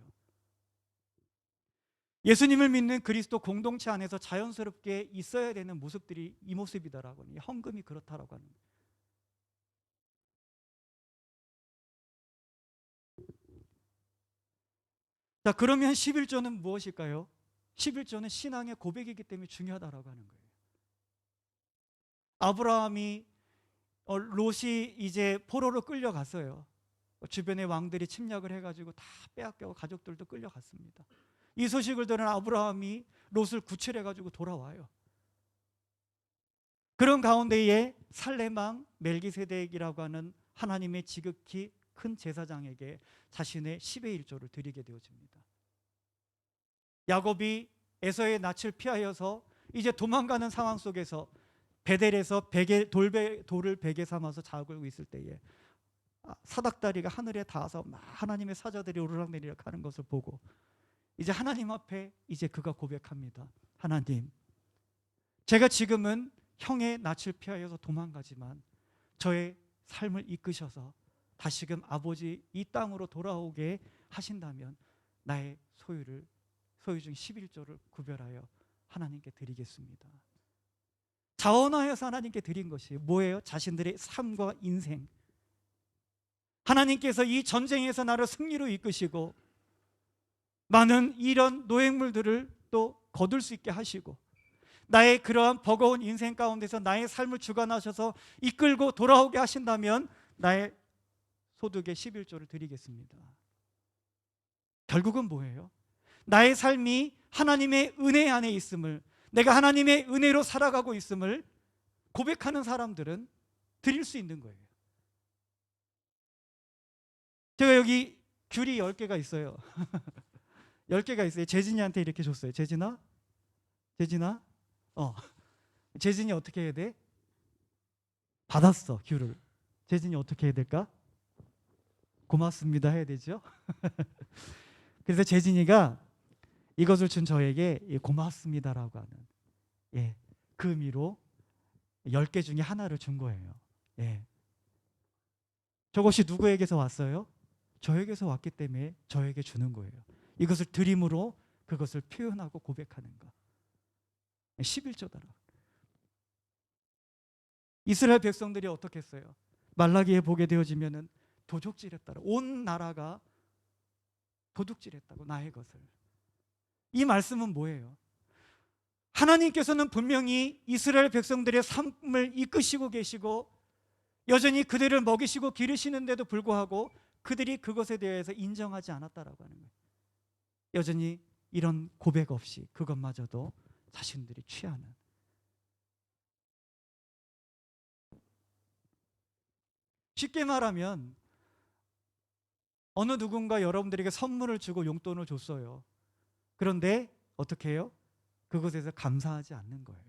예수님을 믿는 그리스도 공동체 안에서 자연스럽게 있어야 되는 모습들이 이 모습이다라고 하는, 헌금이 그렇다라고 하는 거예요. 자, 그러면 11조는 무엇일까요? 11조는 신앙의 고백이기 때문에 중요하다라고 하는 거예요. 아브라함이 롯이 이제 포로로 끌려갔어요. 주변의 왕들이 침략을 해가지고 다 빼앗겨 가족들도 끌려갔습니다. 이 소식을 들은 아브라함이 롯을 구출해가지고 돌아와요. 그런 가운데에 살레망 멜기세덱이라고 하는 하나님의 지극히 큰 제사장에게 자신의 10의 1조를 드리게 되어집니다. 야곱이 에서의 낯을 피하여서 이제 도망가는 상황 속에서 베델에서 돌을 베개 삼아서 자고 있을 때에 사닥다리가 하늘에 닿아서 하나님의 사자들이 오르락내리락 하는 것을 보고 이제 하나님 앞에 이제 그가 고백합니다. 하나님, 제가 지금은 형의 낯을 피하여서 도망가지만 저의 삶을 이끄셔서 다시금 아버지 이 땅으로 돌아오게 하신다면 나의 소유 중 11조를 구별하여 하나님께 드리겠습니다. 자원하여서 하나님께 드린 것이 뭐예요? 자신들의 삶과 인생. 하나님께서 이 전쟁에서 나를 승리로 이끄시고 많은 이런 노획물들을 또 거둘 수 있게 하시고 나의 그러한 버거운 인생 가운데서 나의 삶을 주관하셔서 이끌고 돌아오게 하신다면 나의 소득의 11조를 드리겠습니다. 결국은 뭐예요? 나의 삶이 하나님의 은혜 안에 있음을, 내가 하나님의 은혜로 살아가고 있음을 고백하는 사람들은 드릴 수 있는 거예요. 제가 여기 귤이 10개가 있어요. 10개가 있어요. 재진이한테 이렇게 줬어요. 재진아, 재진아? 재진이 어떻게 해야 돼? 받았어, 귤을. 재진이 어떻게 해야 될까? 고맙습니다 해야 되죠. 그래서 재진이가 이것을 준 저에게 고맙습니다라고 하는 그 의미로 10개 중에 하나를 준 거예요. 저것이 누구에게서 왔어요? 저에게서 왔기 때문에 저에게 주는 거예요. 이것을 드림으로 그것을 표현하고 고백하는 거. 11조더라. 이스라엘 백성들이 어떻게 했어요? 말라기에 보게 되어지면은 도둑질했다라. 온 나라가 도둑질했다고, 나의 것을. 이 말씀은 뭐예요? 하나님께서는 분명히 이스라엘 백성들의 삶을 이끄시고 계시고 여전히 그들을 먹이시고 기르시는데도 불구하고 그들이 그것에 대해서 인정하지 않았다라고 하는 거예요. 여전히 이런 고백 없이 그것마저도 자신들이 취하는. 쉽게 말하면 어느 누군가 여러분들에게 선물을 주고 용돈을 줬어요. 그런데 어떻게 해요? 그것에서 감사하지 않는 거예요.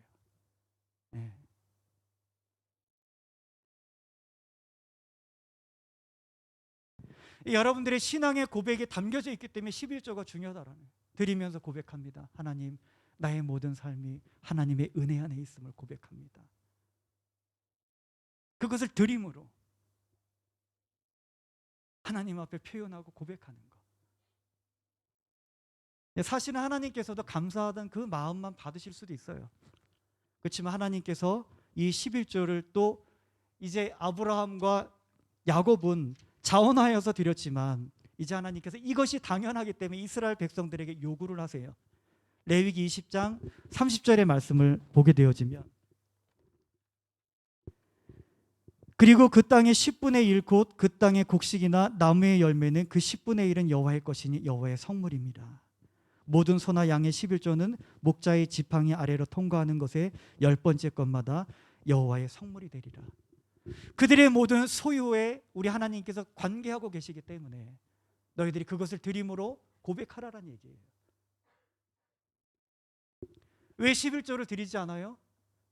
여러분들의 신앙의 고백이 담겨져 있기 때문에 11조가 중요하다라는 거예요. 드리면서 고백합니다. 하나님, 나의 모든 삶이 하나님의 은혜 안에 있음을 고백합니다. 그것을 드림으로 하나님 앞에 표현하고 고백하는 것. 사실은 하나님께서도 감사하던 그 마음만 받으실 수도 있어요. 그렇지만 하나님께서 이 11조를 또 이제 아브라함과 야곱은 자원하여서 드렸지만 이제 하나님께서 이것이 당연하기 때문에 이스라엘 백성들에게 요구를 하세요. 레위기 20장 30절의 말씀을 보게 되어지면, 그리고 그 땅의 10분의 1 곧 그 땅의 곡식이나 나무의 열매는 그 10분의 1은 여호와의 것이니 여호와의 성물입니다. 모든 소나 양의 11조는 목자의 지팡이 아래로 통과하는 것의 10번째 것마다 여호와의 성물이 되리라. 그들의 모든 소유에 우리 하나님께서 관계하고 계시기 때문에 너희들이 그것을 드림으로 고백하라는 얘기예요. 왜 11조를 드리지 않아요?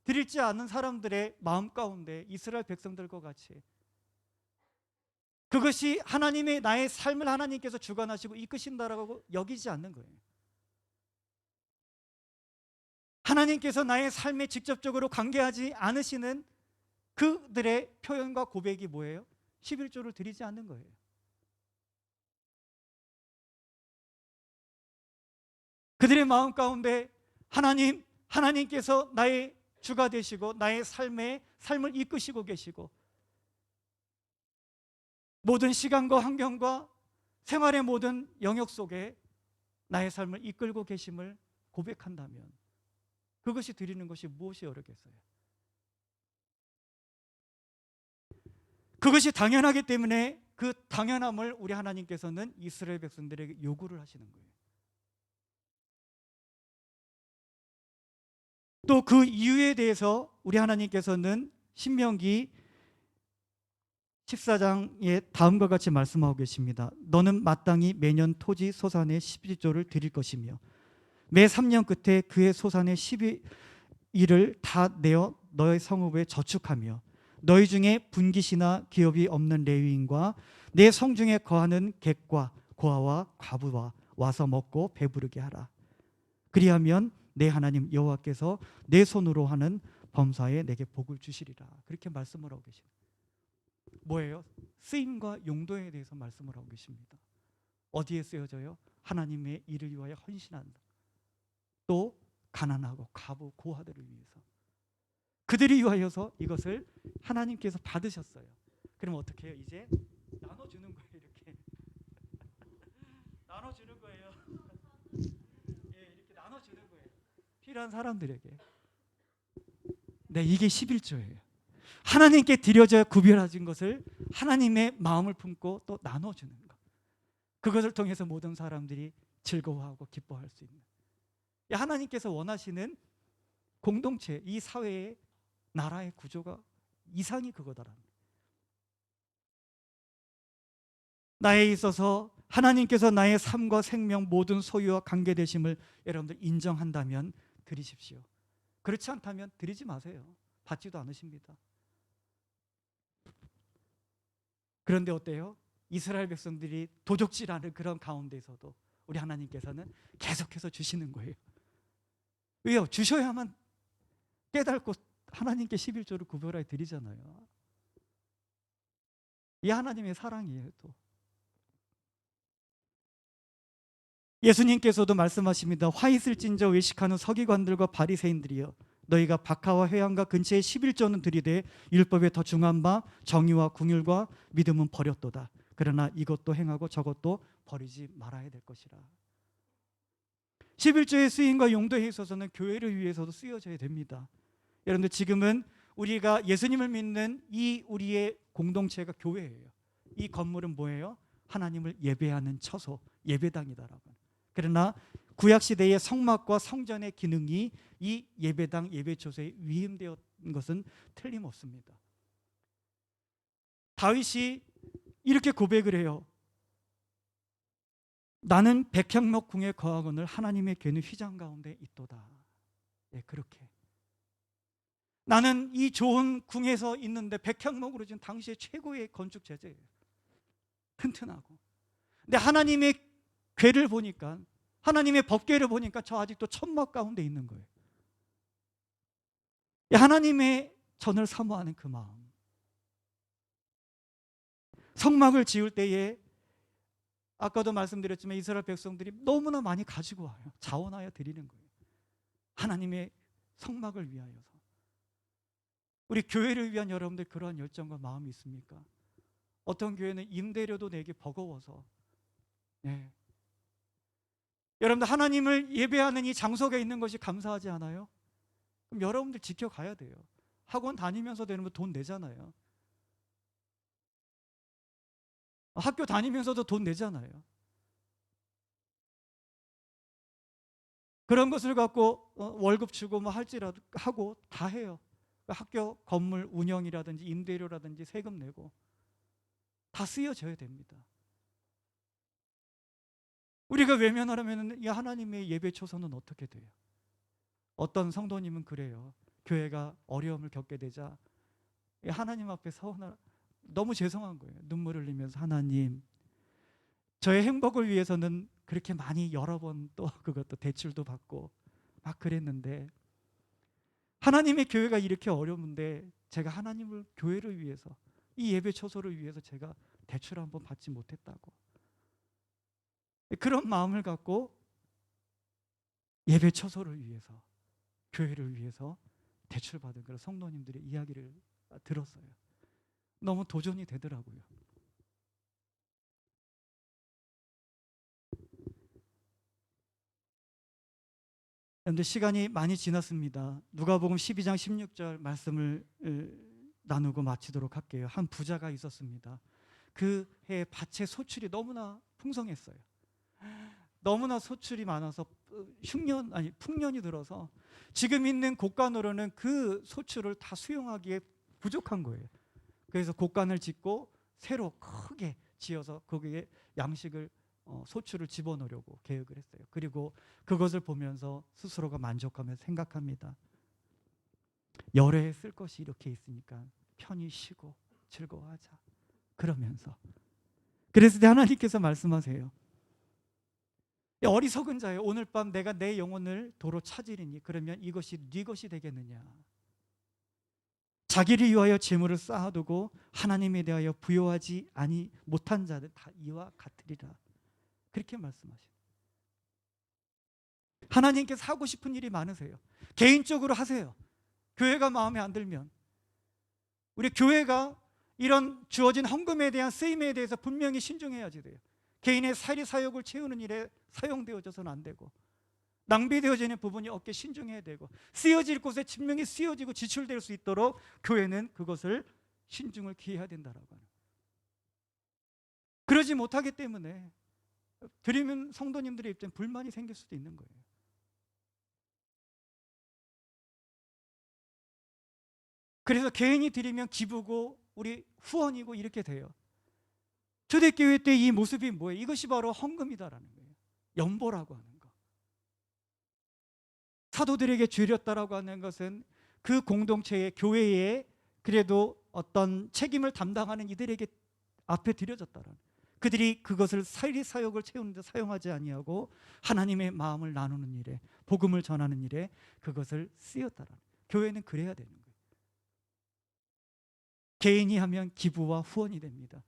드리지 않는 사람들의 마음 가운데 이스라엘 백성들과 같이 그것이 하나님의 나의 삶을 하나님께서 주관하시고 이끄신다라고 여기지 않는 거예요. 하나님께서 나의 삶에 직접적으로 관계하지 않으시는 그들의 표현과 고백이 뭐예요? 11조를 드리지 않는 거예요. 그들의 마음 가운데 하나님께서 나의 주가 되시고 나의 삶을 이끄시고 계시고 모든 시간과 환경과 생활의 모든 영역 속에 나의 삶을 이끌고 계심을 고백한다면 그것이 드리는 것이 무엇이 어렵겠어요? 그것이 당연하기 때문에 그 당연함을 우리 하나님께서는 이스라엘 백성들에게 요구를 하시는 거예요. 또 그 이유에 대해서 우리 하나님께서는 신명기 14장에 다음과 같이 말씀하고 계십니다. 너는 마땅히 매년 토지 소산의 11조를 드릴 것이며 매 3년 끝에 그의 소산의 12일을 다 내어 너의 성읍에 저축하며 너희 중에 분깃이나 기업이 없는 레위인과 내 성중에 거하는 객과 고아와 과부와 와서 먹고 배부르게 하라. 그리하면 내 하나님 여호와께서 내 손으로 하는 범사에 내게 복을 주시리라. 그렇게 말씀을 하고 계십니다. 뭐예요? 쓰임과 용도에 대해서 말씀을 하고 계십니다. 어디에 쓰여져요? 하나님의 일을 위하여 헌신한다. 또 가난하고 과부 고아들을 위해서 그들이 위하여서 이것을 하나님께서 받으셨어요. 그럼 어떻게 해요? 이제 나눠주는 거예요. 이렇게 나눠주는 거예요. 이렇게 나눠주는 거예요. 필요한 사람들에게. 네, 이게 11조예요. 하나님께 드려져야 구별하신 것을 하나님의 마음을 품고 또 나눠주는 것. 그것을 통해서 모든 사람들이 즐거워하고 기뻐할 수 있는. 하나님께서 원하시는 공동체, 이 사회의 나라의 구조가 이상이 그거다라는 거예요. 나에 있어서 하나님께서 나의 삶과 생명 모든 소유와 관계되심을 여러분들 인정한다면 드리십시오. 그렇지 않다면 드리지 마세요. 받지도 않으십니다. 그런데 어때요? 이스라엘 백성들이 도적질하는 그런 가운데서도 우리 하나님께서는 계속해서 주시는 거예요. 왜요? 주셔야만 깨닫고 하나님께 11조를 구별하여 드리잖아요. 이 하나님의 사랑이에요. 또 예수님께서도 말씀하십니다. 화 있을진저 외식하는 서기관들과 바리새인들이여, 너희가 박하와 회양과 근처에 11조는 드리되 율법에 더 중한 바 정의와 궁율과 믿음은 버렸도다. 그러나 이것도 행하고 저것도 버리지 말아야 될 것이라. 11조의 쓰임과 용도에 있어서는 교회를 위해서도 쓰여져야 됩니다. 여러분들, 지금은 우리가 예수님을 믿는 이 우리의 공동체가 교회예요. 이 건물은 뭐예요? 하나님을 예배하는 처소, 예배당이다라고. 그러나 구약시대의 성막과 성전의 기능이 이 예배당, 예배처소에 위임되었던 것은 틀림없습니다. 다윗이 이렇게 고백을 해요. 나는 백향목 궁에 거하거늘 하나님의 궤는 휘장 가운데 있도다. 예, 그렇게. 나는 이 좋은 궁에서 있는데 백향목으로 지금 당시에 최고의 건축 재재예요. 튼튼하고. 근데 하나님의 궤를 보니까, 하나님의 법궤를 보니까 저 아직도 천막 가운데 있는 거예요. 하나님의 전을 사모하는 그 마음. 성막을 지을 때에 아까도 말씀드렸지만 이스라엘 백성들이 너무나 많이 가지고 와요. 자원하여 드리는 거예요. 하나님의 성막을 위하여서. 우리 교회를 위한 여러분들 그러한 열정과 마음이 있습니까? 어떤 교회는 임대료도 내기 버거워서, 네. 여러분들, 하나님을 예배하는 이 장소가 있는 것이 감사하지 않아요? 그럼 여러분들 지켜가야 돼요. 학원 다니면서 되는 돈 내잖아요. 학교 다니면서도 돈 내잖아요. 그런 것을 갖고 월급 주고 뭐 할지라도 하고 다 해요. 학교 건물 운영이라든지 임대료라든지 세금 내고 다 쓰여져야 됩니다. 우리가 외면하려면 이 하나님의 예배 초소는 어떻게 돼요? 어떤 성도님은 그래요. 교회가 어려움을 겪게 되자 하나님 앞에 서원을, 너무 죄송한 거예요. 눈물을 흘리면서, 하나님, 저의 행복을 위해서는 그렇게 많이 여러 번 또 그것도 대출도 받고 막 그랬는데 하나님의 교회가 이렇게 어려운데 제가 하나님을, 교회를 위해서, 이 예배 초소를 위해서 제가 대출 한번 받지 못했다고. 그런 마음을 갖고 예배 처소를 위해서, 교회를 위해서 대출받은 그런 성도님들의 이야기를 들었어요. 너무 도전이 되더라고요. 그런데 시간이 많이 지났습니다. 누가복음 12장 16절 말씀을 나누고 마치도록 할게요. 한 부자가 있었습니다. 그 해 밭의 소출이 너무나 풍성했어요. 너무나 소출이 많아서 풍년이 들어서 지금 있는 곡간으로는 그 소출을 다 수용하기에 부족한 거예요. 그래서 곡간을 짓고 새로 크게 지어서 거기에 양식을, 소출을 집어넣으려고 계획을 했어요. 그리고 그것을 보면서 스스로가 만족하면서 생각합니다. 열애에 쓸 것이 이렇게 있으니까 편히 쉬고 즐거워하자. 그러면서, 그래서 하나님께서 말씀하세요. 어리석은 자여, 오늘 밤 내가 내 영혼을 도로 찾으리니 그러면 이것이 네 것이 되겠느냐. 자기를 위하여 재물을 쌓아두고 하나님에 대하여 부여하지 못한 자들 다 이와 같으리라. 그렇게 말씀하셔요. 하나님께서 하고 싶은 일이 많으세요. 개인적으로 하세요. 교회가 마음에 안 들면. 우리 교회가 이런 주어진 헌금에 대한 쓰임에 대해서 분명히 신중해야지 돼요. 개인의 사리 사욕을 채우는 일에 사용되어져서는 안 되고, 낭비되어지는 부분이 없게 신중해야 되고, 쓰여질 곳에 분명히 쓰여지고 지출될 수 있도록 교회는 그것을 신중을 기해야 된다라고 하는. 그러지 못하기 때문에 드리는 성도님들의 입장에 불만이 생길 수도 있는 거예요. 그래서 개인이 드리면 기부고 우리 후원이고 이렇게 돼요. 초대교회 때 이 모습이 뭐예요? 이것이 바로 헌금이다라는 거예요. 연보라고 하는 거. 사도들에게 주렸다라고 하는 것은 그 공동체의 교회에 그래도 어떤 책임을 담당하는 이들에게 앞에 드려졌다는, 그들이 그것을 사리 사역을 채우는 데 사용하지 아니하고 하나님의 마음을 나누는 일에, 복음을 전하는 일에 그것을 쓰였다는. 교회는 그래야 되는 거예요. 개인이 하면 기부와 후원이 됩니다.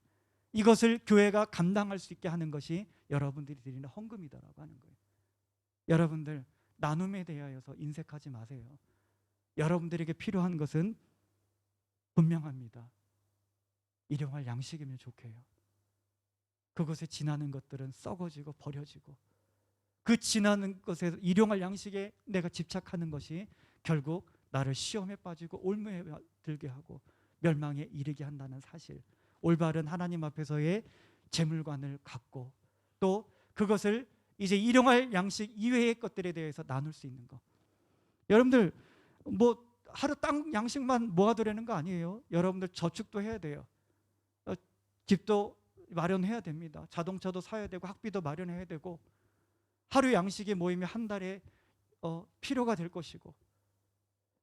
이것을 교회가 감당할 수 있게 하는 것이 여러분들이 드리는 헌금이다라고 하는 거예요. 여러분들 나눔에 대하여서 인색하지 마세요. 여러분들에게 필요한 것은 분명합니다. 일용할 양식이면 좋게요. 그것에 지나는 것들은 썩어지고 버려지고, 그 지나는 것에 일용할 양식에 내가 집착하는 것이 결국 나를 시험에 빠지고 올무에 들게 하고 멸망에 이르게 한다는 사실, 올바른 하나님 앞에서의 재물관을 갖고 또 그것을 이제 일용할 양식 이외의 것들에 대해서 나눌 수 있는 것. 여러분들 뭐 하루 땅 양식만 모아두려는 거 아니에요. 여러분들 저축도 해야 돼요. 집도 마련해야 됩니다. 자동차도 사야 되고 학비도 마련해야 되고, 하루 양식이 모이면 한 달에 필요가 될 것이고,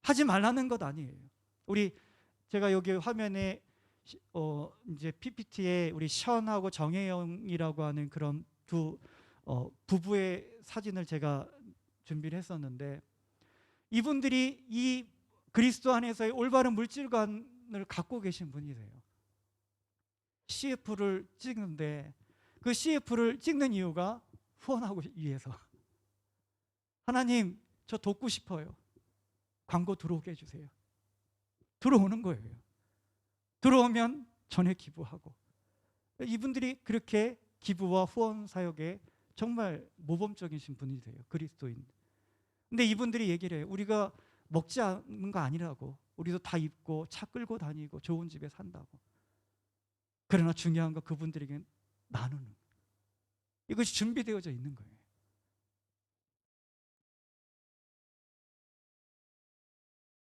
하지 말라는 것 아니에요. 제가 여기 화면에 이제 PPT에 우리 션하고 정혜영이라고 하는 그런 두 부부의 사진을 제가 준비를 했었는데, 이분들이 이 그리스도 안에서의 올바른 물질관을 갖고 계신 분이세요. CF를 찍는데 그 CF를 찍는 이유가 후원하고 위해서. 하나님, 저 돕고 싶어요. 광고 들어오게 해주세요. 들어오는 거예요. 들어오면 전에 기부하고. 이분들이 그렇게 기부와 후원 사역에 정말 모범적이신 분이세요. 그리스도인. 근데 이분들이 얘기를 해요. 우리가 먹지 않는 거 아니라고. 우리도 다 입고 차 끌고 다니고 좋은 집에 산다고. 그러나 중요한 건 그분들에게 나누는, 이것이 준비되어져 있는 거예요.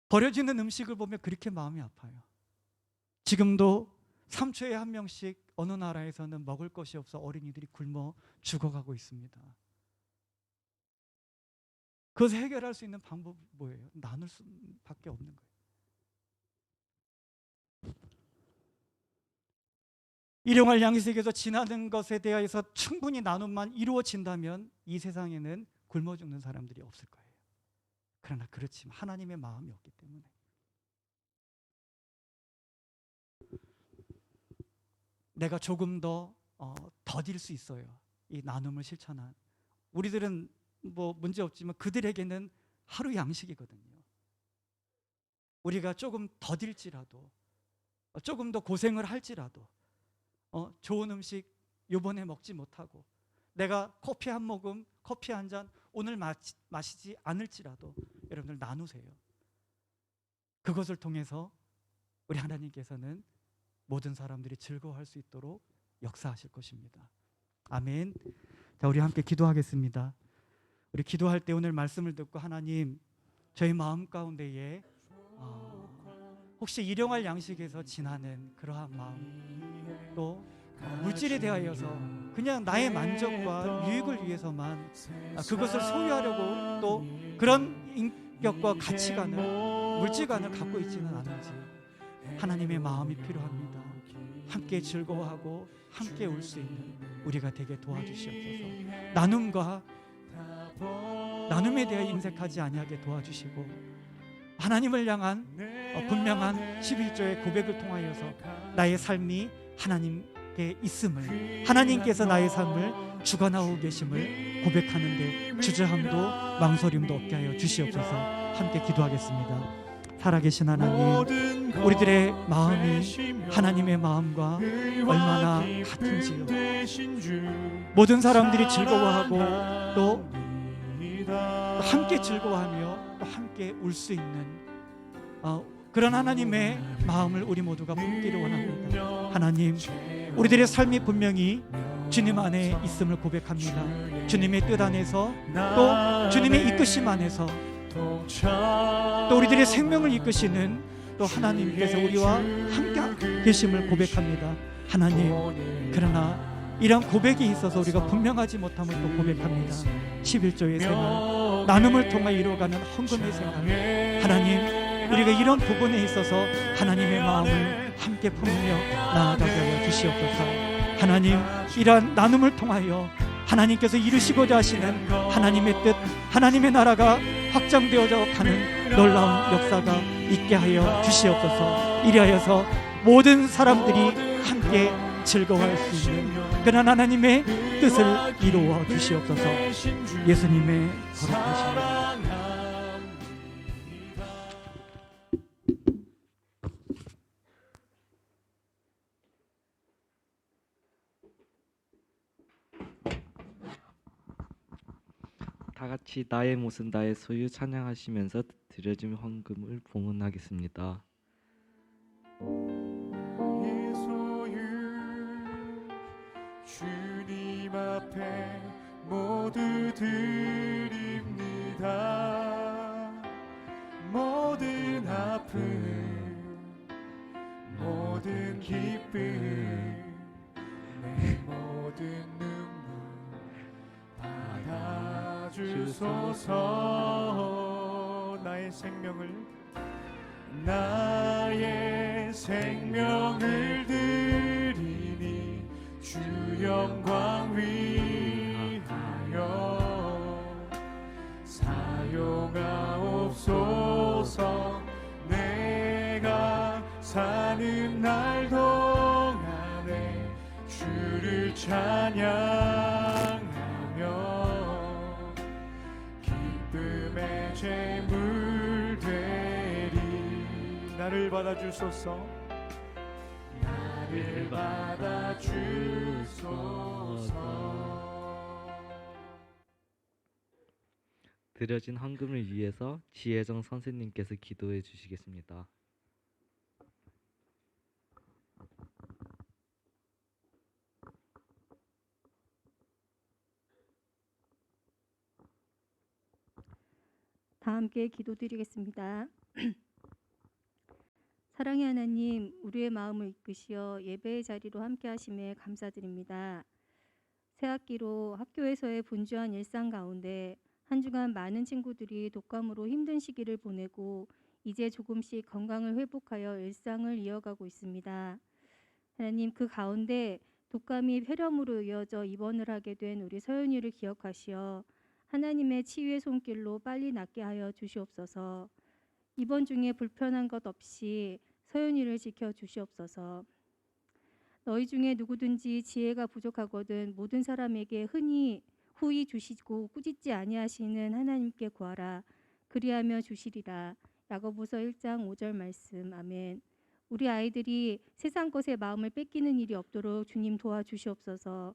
버려지는 음식을 보면 그렇게 마음이 아파요. 지금도 3초에 한 명씩 어느 나라에서는 먹을 것이 없어 어린이들이 굶어 죽어가고 있습니다. 그것을 해결할 수 있는 방법이 뭐예요? 나눌 수밖에 없는 거예요. 일용할 양식에서 지나는 것에 대해서 충분히 나눔만 이루어진다면 이 세상에는 굶어 죽는 사람들이 없을 거예요. 그러나 그렇지만 하나님의 마음이 없기 때문에. 내가 조금 더 더딜 수 있어요. 이 나눔을 실천한 우리들은 뭐 문제 없지만 그들에게는 하루 양식이거든요. 우리가 조금 더딜지라도, 조금 더 고생을 할지라도, 좋은 음식 이번에 먹지 못하고 내가 커피 한 모금, 커피 한 잔 오늘 마시지 않을지라도 여러분들 나누세요. 그것을 통해서 우리 하나님께서는 모든 사람들이 즐거워할 수 있도록 역사하실 것입니다. 아멘. 자, 우리 함께 기도하겠습니다. 우리 기도할 때 오늘 말씀을 듣고 하나님, 저희 마음 가운데에 혹시 일용할 양식에서 지나는 그러한 마음, 또 물질에 대하여서 그냥 나의 만족과 유익을 위해서만 그것을 소유하려고 또 그런 인격과 가치관을, 물질관을 갖고 있지는 않은지 하나님의 마음이 필요합니다. 함께 즐거워하고 함께 울 수 있는 우리가 되게 도와주시옵소서. 나눔에 대해 인색하지 아니하게 도와주시고, 하나님을 향한 분명한 11조의 고백을 통하여서 나의 삶이 하나님께 있음을, 하나님께서 나의 삶을 주관하고 계심을 고백하는데 주저함도 망설임도 없게 하여 주시옵소서. 함께 기도하겠습니다. 살아계신 하나님, 우리들의 마음이 하나님의 마음과 얼마나 같은지요. 모든 사람들이 즐거워하고 또 함께 즐거워하며 또 함께 울 수 있는 그런 하나님의 마음을 우리 모두가 품기를 원합니다. 하나님, 우리들의 삶이 분명히 주님 안에 있음을 고백합니다. 주님의 뜻 안에서, 또 주님의 이끄심 안에서, 또 우리들의 생명을 이끄시는 또 하나님께서 우리와 함께 계심을 고백합니다. 하나님, 그러나 이런 고백이 있어서 우리가 분명하지 못함을 또 고백합니다. 11조의 생활, 나눔을 통해 이루어가는 헌금의 생각, 하나님 우리가 이런 부분에 있어서 하나님의 마음을 함께 품으며 나아가게 하여 주시옵소서. 하나님 이러한 나눔을 통하여 하나님께서 이루시고자 하시는 하나님의 뜻, 하나님의 나라가 확장되어져 가는 놀라운 역사가 있게 하여 주시옵소서. 이리하여서 모든 사람들이 함께 즐거워할 수 있는 그런 하나님의 뜻을 이루어 주시옵소서. 예수님의 거룩하신 이름. 다 같이 나의 모습 나의 소유 찬양하시면서 드려진 헌금을 봉헌하겠습니다. 나의 소유 주님 앞에 모두 드립니다. 모든 아픔 모든 기쁨 내 모든 눈물 받아주소서. 나의 생명을 드리니 주 영광 위하여 사용하옵소서. 내가 사는 날 동안에 주를 찬양하며 기쁨의 제물 되리. 나를 받아주소서. 나를 받아주소서. 드려진 헌금을 위해서 지혜정 선생님께서 기도해 주시겠습니다. 다 함께 기도드리겠습니다. 사랑의 하나님, 우리의 마음을 이끄시어 예배의 자리로 함께 하심에 감사드립니다. 새학기로 학교에서의 분주한 일상 가운데 한 주간 많은 친구들이 독감으로 힘든 시기를 보내고 이제 조금씩 건강을 회복하여 일상을 이어가고 있습니다. 하나님, 그 가운데 독감이 폐렴으로 이어져 입원을 하게 된 우리 서연이를 기억하시어 하나님의 치유의 손길로 빨리 낫게 하여 주시옵소서. 이번 중에 불편한 것 없이 서연이를 지켜 주시옵소서. 너희 중에 누구든지 지혜가 부족하거든 모든 사람에게 후히 주시고 꾸짖지 아니하시는 하나님께 구하라. 그리하며 주시리라. 야고보서 1장 5절 말씀. 아멘. 우리 아이들이 세상 것에 마음을 뺏기는 일이 없도록 주님 도와주시옵소서.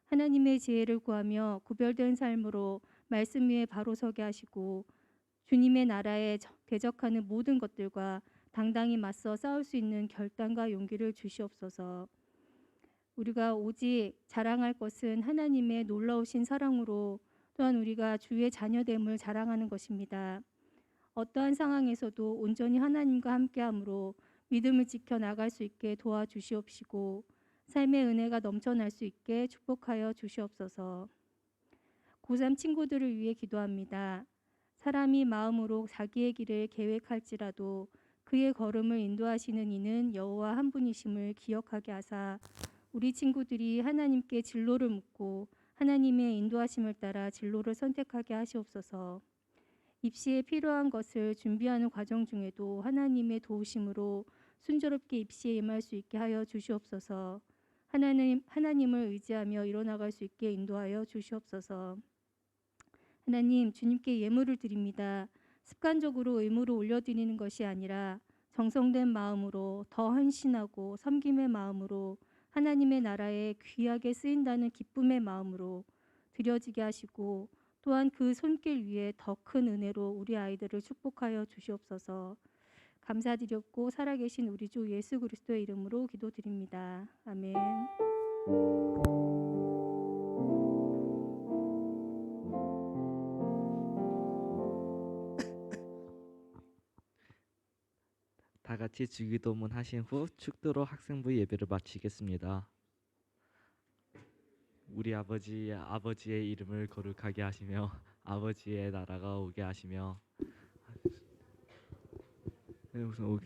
하나님의 지혜를 구하며 구별된 삶으로 말씀 위에 바로 서게 하시고 주님의 나라에 대적하는 모든 것들과 당당히 맞서 싸울 수 있는 결단과 용기를 주시옵소서. 우리가 오직 자랑할 것은 하나님의 놀라우신 사랑으로 또한 우리가 주의 자녀됨을 자랑하는 것입니다. 어떠한 상황에서도 온전히 하나님과 함께함으로 믿음을 지켜 나갈 수 있게 도와주시옵시고 삶의 은혜가 넘쳐날 수 있게 축복하여 주시옵소서. 고3 친구들을 위해 기도합니다. 사람이 마음으로 자기의 길을 계획할지라도 그의 걸음을 인도하시는 이는 여호와 한 분이심을 기억하게 하사 우리 친구들이 하나님께 진로를 묻고 하나님의 인도하심을 따라 진로를 선택하게 하시옵소서. 입시에 필요한 것을 준비하는 과정 중에도 하나님의 도우심으로 순조롭게 입시에 임할 수 있게 하여 주시옵소서. 하나님을 의지하며 이뤄나갈 수 있게 인도하여 주시옵소서. 하나님, 주님께 예물을 드립니다. 습관적으로 의무로 올려드리는 것이 아니라 정성된 마음으로 더 헌신하고 섬김의 마음으로 하나님의 나라에 귀하게 쓰인다는 기쁨의 마음으로 드려지게 하시고 또한 그 손길 위에 더 큰 은혜로 우리 아이들을 축복하여 주시옵소서. 감사드렸고 살아계신 우리 주 예수 그리스도의 이름으로 기도드립니다. 아멘. 다 같이 주기도문 하신 후 축도로 학생부 예배를 마치겠습니다. 우리 아버지의 이름을 거룩하게 하시며 아버지의 나라가 오게 하시며 네, 우선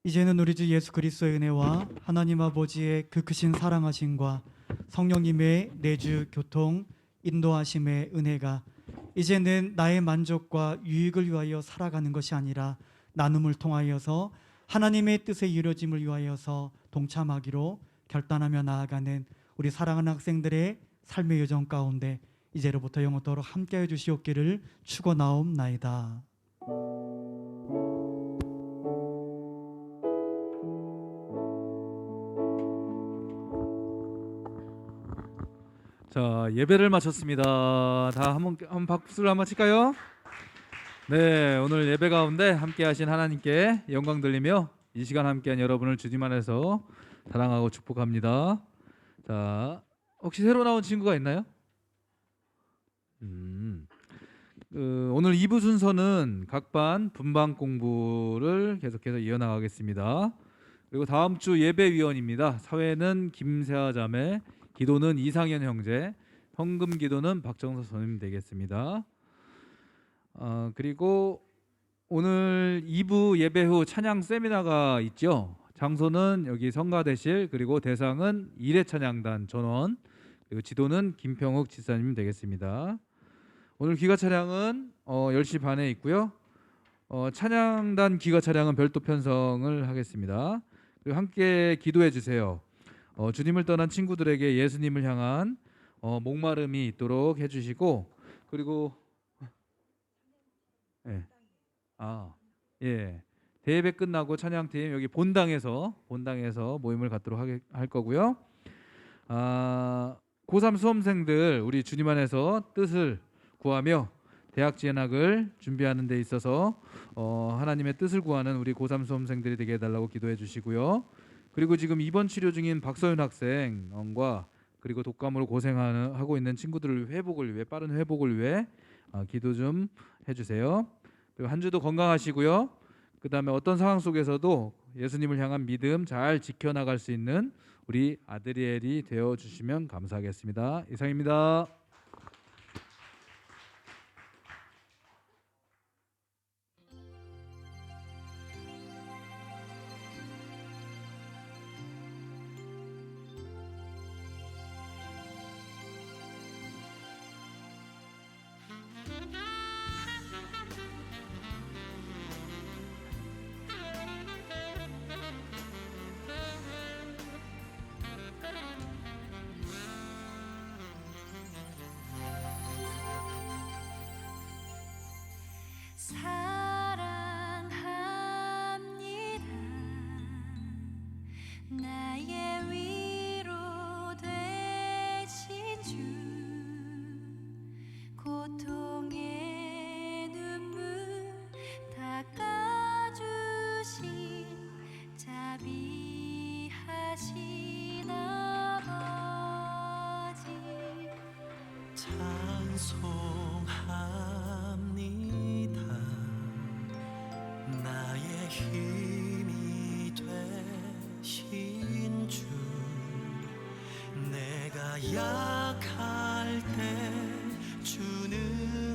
이제는 우리 주 예수 그리스도의 은혜와 하나님 아버지의 그 크신 사랑하심과 성령님의 내주 교통 인도하심의 은혜가 이제는 나의 만족과 유익을 위하여 살아가는 것이 아니라 나눔을 통하여서 하나님의 뜻에 이루어짐을 위하여서 동참하기로 결단하며 나아가는 우리 사랑하는 학생들의 삶의 여정 가운데 이제로부터 영원토록 함께해 주시옵기를 축원하옵나이다. 자, 예배를 마쳤습니다. 다 한번 박수를 한번 칠까요? 네, 오늘 예배 가운데 함께하신 하나님께 영광 돌리며 이 시간 함께한 여러분을 주님 안에서 사랑하고 축복합니다. 자, 혹시 새로 나온 친구가 있나요? 오늘 2부 순서는 각 반 분반 공부를 계속해서 이어나가겠습니다. 그리고 다음 주 예배위원입니다. 사회는 김세아 자매, 기도는 이상현 형제, 헌금 기도는 박정서 선생님 되겠습니다. 그리고 오늘 2부 예배 후 찬양 세미나가 있죠. 장소는 여기 성가대실, 그리고 대상은 일회 찬양단 전원, 그리고 지도는 김평욱 지사님 되겠습니다. 오늘 귀가 차량은 10시 반에 있고요. 찬양단 귀가 차량은 별도 편성을 하겠습니다. 그리고 함께 기도해 주세요. 주님을 떠난 친구들에게 예수님을 향한 목마름이 있도록 해주시고, 그리고 대예배 끝나고 찬양팀 여기 본당에서 모임을 갖도록 할 거고요. 고3 수험생들 우리 주님 안에서 뜻을 구하며 대학 진학을 준비하는 데 있어서 하나님의 뜻을 구하는 우리 고3 수험생들이 되게 해달라고 기도해 주시고요. 그리고 지금 입원 치료 중인 박서윤 학생과 그리고 독감으로 고생하고 있는 친구들을 빠른 회복을 위해 기도 좀 해주세요. 그리고 한 주도 건강하시고요. 그 다음에 어떤 상황 속에서도 예수님을 향한 믿음 잘 지켜나갈 수 있는 우리 아드리엘이 되어주시면 감사하겠습니다. 이상입니다. 사랑합니다. 나의 위로 되신 주, 고통의 눈물 닦아주신 자비하신 아버지, 찬송합니다. 나의 힘이 되신 주, 내가 약할 때 주는